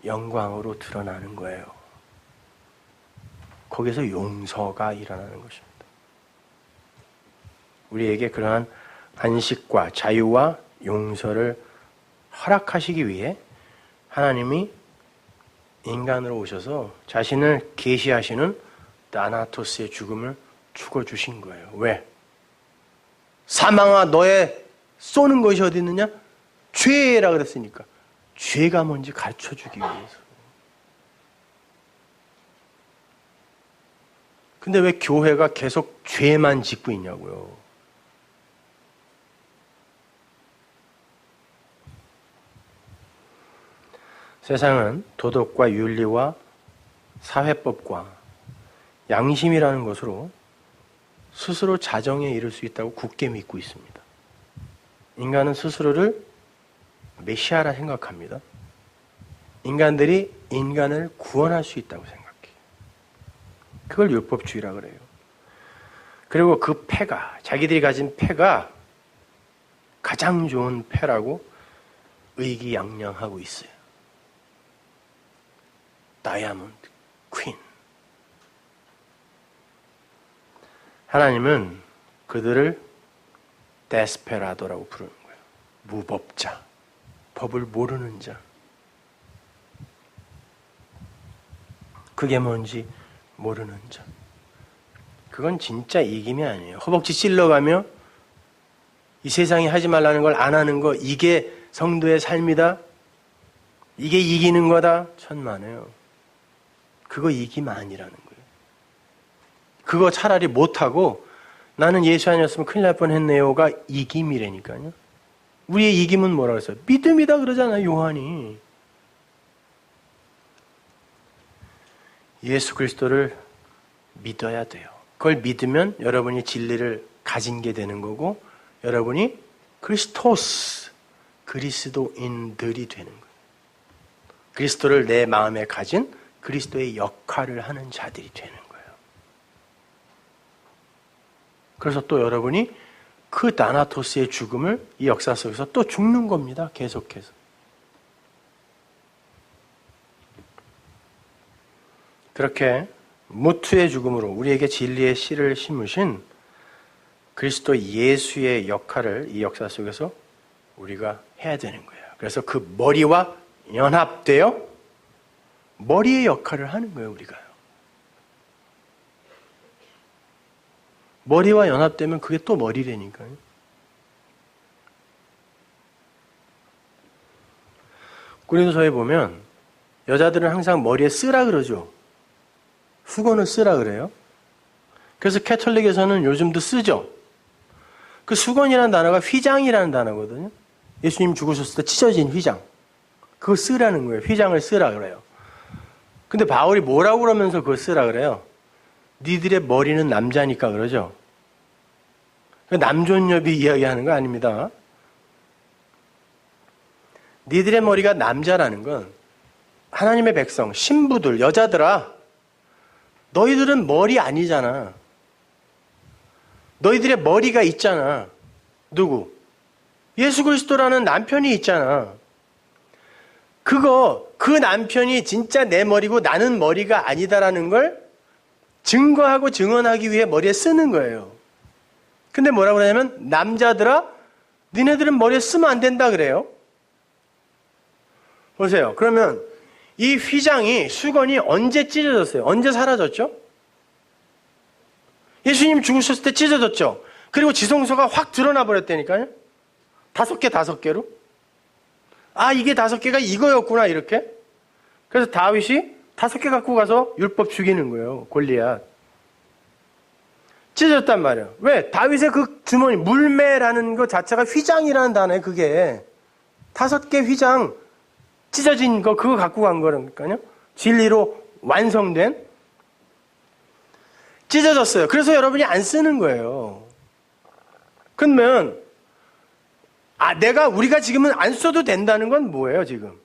영광으로 드러나는 거예요. 거기서 용서가 일어나는 것입니다. 우리에게 그러한 안식과 자유와 용서를 허락하시기 위해 하나님이 인간으로 오셔서 자신을 계시하시는 다나토스의 죽음을 죽어주신 거예요. 왜? 사망아 너의 쏘는 것이 어디 있느냐? 죄라 그랬으니까. 죄가 뭔지 가르쳐주기 위해서. 근데 왜 교회가 계속 죄만 짓고 있냐고요. 세상은 도덕과 윤리와 사회법과 양심이라는 것으로 스스로 자정에 이를 수 있다고 굳게 믿고 있습니다. 인간은 스스로를 메시아라 생각합니다. 인간들이 인간을 구원할 수 있다고 생각해요. 그걸 율법주의라 그래요. 그리고 그 패가, 자기들이 가진 패가 가장 좋은 패라고 의기양양하고 있어요. 다이아몬드 퀸. 하나님은 그들을 데스페라도라고 부르는 거예요. 무법자, 법을 모르는 자. 그게 뭔지 모르는 자. 그건 진짜 이김이 아니에요. 허벅지 찔러가며 이 세상이 하지 말라는 걸 안 하는 거, 이게 성도의 삶이다. 이게 이기는 거다. 천만에요. 그거 이김 아니라는 거예요. 그거 차라리 못하고 나는 예수 아니었으면 큰일 날 뻔했네요가 이김이라니까요. 우리의 이김은 뭐라고 했어요? 믿음이다 그러잖아요, 요한이. 예수 그리스도를 믿어야 돼요. 그걸 믿으면 여러분이 진리를 가진 게 되는 거고 여러분이 크리스토스, 그리스도인들이 되는 거예요. 그리스도를 내 마음에 가진 그리스도의 역할을 하는 자들이 되는 거예요. 그래서 또 여러분이 그 다나토스의 죽음을 이 역사 속에서 또 죽는 겁니다. 계속해서. 그렇게 무투의 죽음으로 우리에게 진리의 씨를 심으신 그리스도 예수의 역할을 이 역사 속에서 우리가 해야 되는 거예요. 그래서 그 머리와 연합되어 머리의 역할을 하는 거예요, 우리가요. 머리와 연합되면 그게 또 머리라니까요. 고린도서에 보면 여자들은 항상 머리에 쓰라 그러죠. 수건을 쓰라 그래요. 그래서 캐톨릭에서는 요즘도 쓰죠. 그 수건이라는 단어가 휘장이라는 단어거든요. 예수님 죽으셨을 때 찢어진 휘장. 그거 쓰라는 거예요. 휘장을 쓰라 그래요. 근데 바울이 뭐라고 그러면서 그거 쓰라 그래요? 니들의 머리는 남자니까 그러죠. 남존여비 이야기하는 거 아닙니다. 니들의 머리가 남자라는 건 하나님의 백성, 신부들, 여자들아, 너희들은 머리 아니잖아. 너희들의 머리가 있잖아. 누구? 예수 그리스도라는 남편이 있잖아. 그 남편이 진짜 내 머리고 나는 머리가 아니다라는 걸 증거하고 증언하기 위해 머리에 쓰는 거예요. 근데 뭐라고 그러냐면, 남자들아, 니네들은 머리에 쓰면 안 된다 그래요. 보세요. 그러면 이 휘장이, 수건이 언제 찢어졌어요? 언제 사라졌죠? 예수님 죽으셨을 때 찢어졌죠? 그리고 지성소가 확 드러나 버렸다니까요? 5개로? 아, 이게 5개가 이거였구나, 이렇게. 그래서 다윗이 5개 갖고 가서 율법 죽이는 거예요, 골리앗. 찢어졌단 말이에요. 왜? 다윗의 그 주머니, 물매라는 것 자체가 휘장이라는 단어에 그게 5개 휘장, 찢어진 거, 그거 갖고 간 거라니까요. 진리로 완성된. 찢어졌어요. 그래서 여러분이 안 쓰는 거예요. 그러면, 우리가 지금은 안 써도 된다는 건 뭐예요, 지금?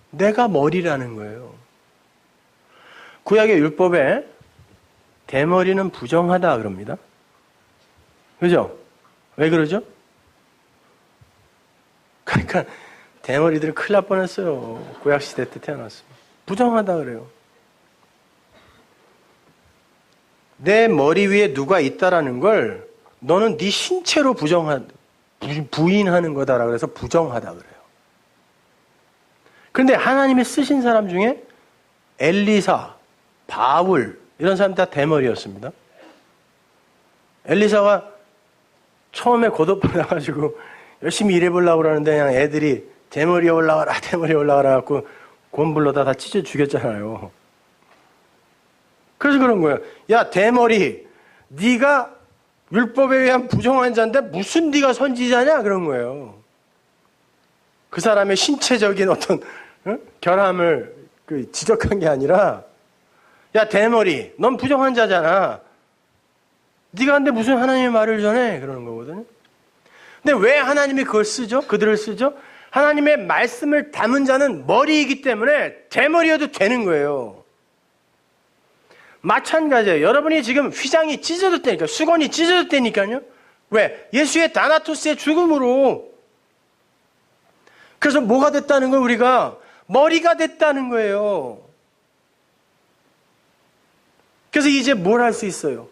내가 머리라는 거예요. 구약의 율법에 대머리는 부정하다 그럽니다. 그죠? 왜 그러죠? 그러니까 대머리들은 큰일 날 뻔했어요. 구약시대 때 태어났으면. 부정하다 그래요. 내 머리 위에 누가 있다라는 걸 너는 네 신체로 부인하는 거다라 그래서 부정하다 그래요. 그런데 하나님이 쓰신 사람 중에 엘리사, 바울 이런 사람 다 대머리였습니다. 엘리사가 처음에 고독받아가지고 열심히 일해보려고 그러는데 그냥 애들이 대머리에 올라가라 갖고 곤불로다 다 찢어 죽였잖아요. 그래서 그런 거예요. 야, 대머리, 네가 율법에 의한 부정한 자인데 무슨 네가 선지자냐? 그런 거예요. 그 사람의 신체적인 어떤 결함을 지적한 게 아니라, 야, 대머리, 넌 부정한 자잖아. 네가 근데 무슨 하나님의 말을 전해? 그러는 거거든요. 근데 왜 하나님이 그걸 쓰죠? 그들을 쓰죠? 하나님의 말씀을 담은 자는 머리이기 때문에 대머리여도 되는 거예요. 마찬가지예요. 여러분이 지금 휘장이 찢어졌다니까요. 수건이 찢어졌다니까요. 왜? 예수의 다나토스의 죽음으로. 그래서 뭐가 됐다는 걸 우리가 머리가 됐다는 거예요. 그래서 이제 뭘 할 수 있어요?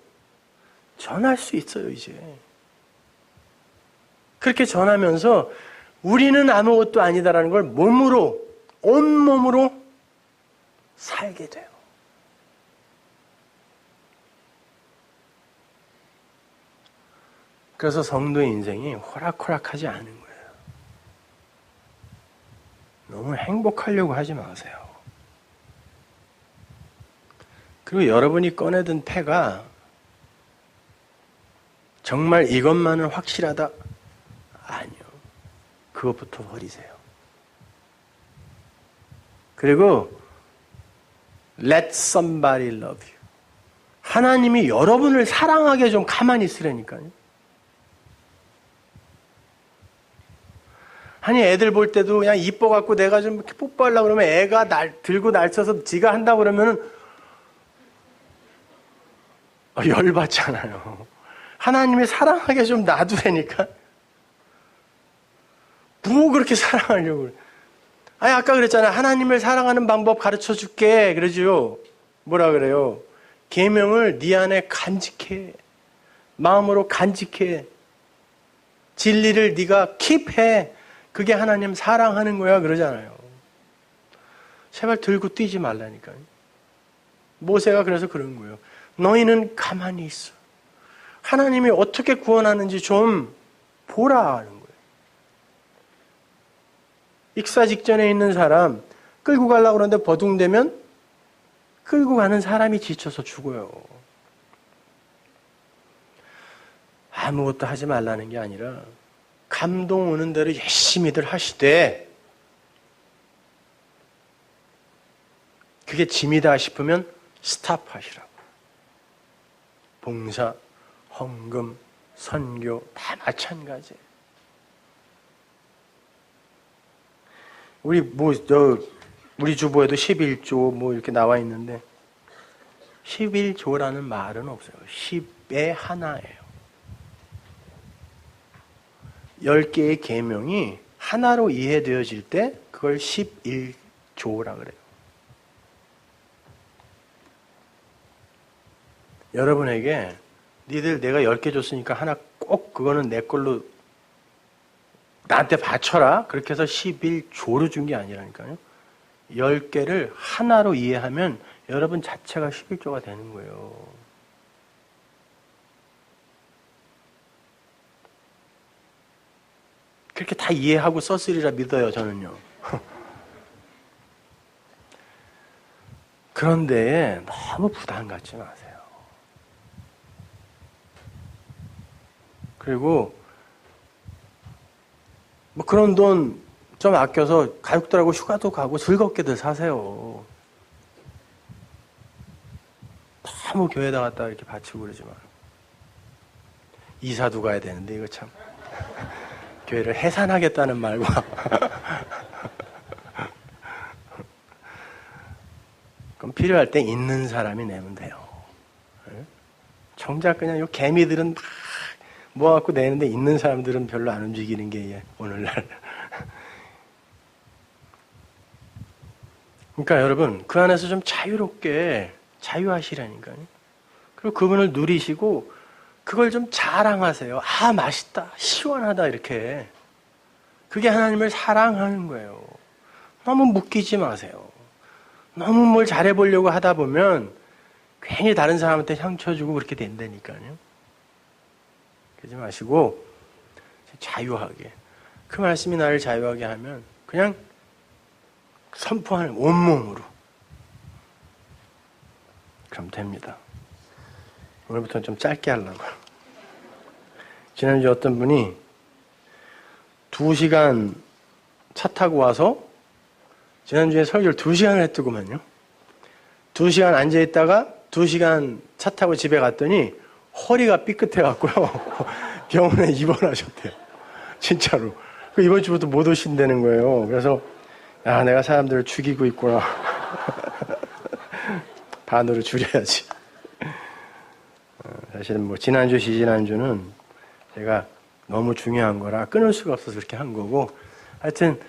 전할 수 있어요, 이제. 그렇게 전하면서 우리는 아무것도 아니다라는 걸 몸으로, 온몸으로 살게 돼요. 그래서 성도의 인생이 호락호락하지 않은 거예요. 너무 행복하려고 하지 마세요. 그리고 여러분이 꺼내든 패가 정말 이것만은 확실하다? 아니요. 그것부터 버리세요. 그리고 let somebody love you. 하나님이 여러분을 사랑하게 좀 가만히 있으라니까요. 아니, 애들 볼 때도 그냥 이뻐갖고 내가 좀 이렇게 뽀뽀하려고 그러면 애가 들고 날쳐서 지가 한다고 그러면은 열받잖아요. 하나님이 사랑하게 좀 놔두라니까. 뭐 그렇게 사랑하려고 그래. 아니, 아까 그랬잖아요. 하나님을 사랑하는 방법 가르쳐 줄게. 그러죠. 뭐라 그래요? 계명을 네 안에 간직해. 마음으로 간직해. 진리를 네가 킵해. 그게 하나님 사랑하는 거야. 그러잖아요. 제발 들고 뛰지 말라니까요. 모세가 그래서 그런 거예요. 너희는 가만히 있어. 하나님이 어떻게 구원하는지 좀 보라 하는 거예요. 익사 직전에 있는 사람 끌고 가려고 그러는데 버둥대면 끌고 가는 사람이 지쳐서 죽어요. 아무것도 하지 말라는 게 아니라 감동 오는 대로 열심히들 하시되 그게 짐이다 싶으면 스탑하시라고. 봉사, 헌금, 선교 다 마찬가지예요. 우리 주보에도 11조 이렇게 나와 있는데 11조라는 말은 없어요. 10의 하나예요. 10개의 계명이 하나로 이해되어질 때 그걸 11조라 그래요. 여러분에게 니들 내가 10개 줬으니까 하나 꼭 그거는 내 걸로 나한테 바쳐라. 그렇게 해서 11조로 준 게 아니라니까요. 10개를 하나로 이해하면 여러분 자체가 11조가 되는 거예요. 그렇게 다 이해하고 썼으리라 믿어요, 저는요. 그런데 너무 부담 갖지 마세요. 그리고 그런 돈 좀 아껴서 가족들하고 휴가도 가고 즐겁게들 사세요. 너무 교회에다 갖다 이렇게 바치고 그러지 마. 이사도 가야 되는데 이거 참 교회를 해산하겠다는 말과 그럼 필요할 때 있는 사람이 내면 돼요. 정작 그냥 요 개미들은 막 모아갖고 내는데 있는 사람들은 별로 안 움직이는 게 오늘날. 그러니까 여러분 그 안에서 좀 자유롭게 자유하시라니까요. 그리고 그분을 누리시고 그걸 좀 자랑하세요. 아 맛있다, 시원하다 이렇게. 그게 하나님을 사랑하는 거예요. 너무 묶이지 마세요. 너무 뭘 잘해보려고 하다 보면 괜히 다른 사람한테 상처 주고 그렇게 된다니까요. 그러지 마시고 자유하게. 그 말씀이 나를 자유하게 하면 그냥 선포하는 온몸으로 그럼 됩니다. 오늘부터는 좀 짧게 하려고요. 지난주에 어떤 분이 2시간 차 타고 와서 지난주에 설교를 2시간을 했더구만요. 2시간 앉아있다가 2시간 차 타고 집에 갔더니 허리가 삐끗해갖고요. 병원에 입원하셨대요. 진짜로. 이번 주부터 못 오신다는 거예요. 그래서 내가 사람들을 죽이고 있구나. 반으로 줄여야지. 사실은 지난주, 지난주는 제가 너무 중요한 거라 끊을 수가 없어서 그렇게 한 거고, 하여튼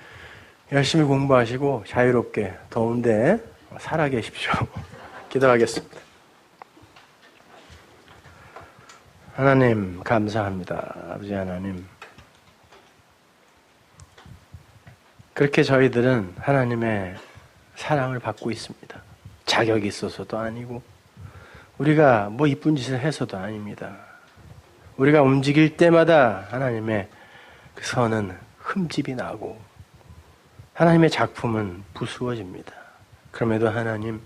열심히 공부하시고 자유롭게 더운데 살아계십시오. 기도하겠습니다. 하나님 감사합니다. 아버지 하나님, 그렇게 저희들은 하나님의 사랑을 받고 있습니다. 자격이 있어서도 아니고 우리가 이쁜 짓을 해서도 아닙니다. 우리가 움직일 때마다 하나님의 그 선은 흠집이 나고 하나님의 작품은 부수어집니다. 그럼에도 하나님,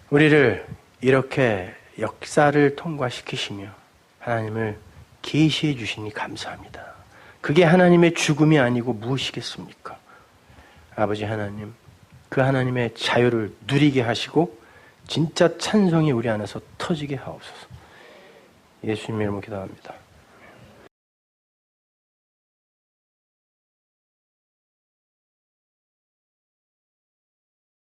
우리를 이렇게 역사를 통과시키시며 하나님을 계시해 주시니 감사합니다. 그게 하나님의 죽음이 아니고 무엇이겠습니까? 아버지 하나님, 그 하나님의 자유를 누리게 하시고 진짜 찬송이 우리 안에서 터지게 하옵소서. 예수님의 이름으로 기도합니다.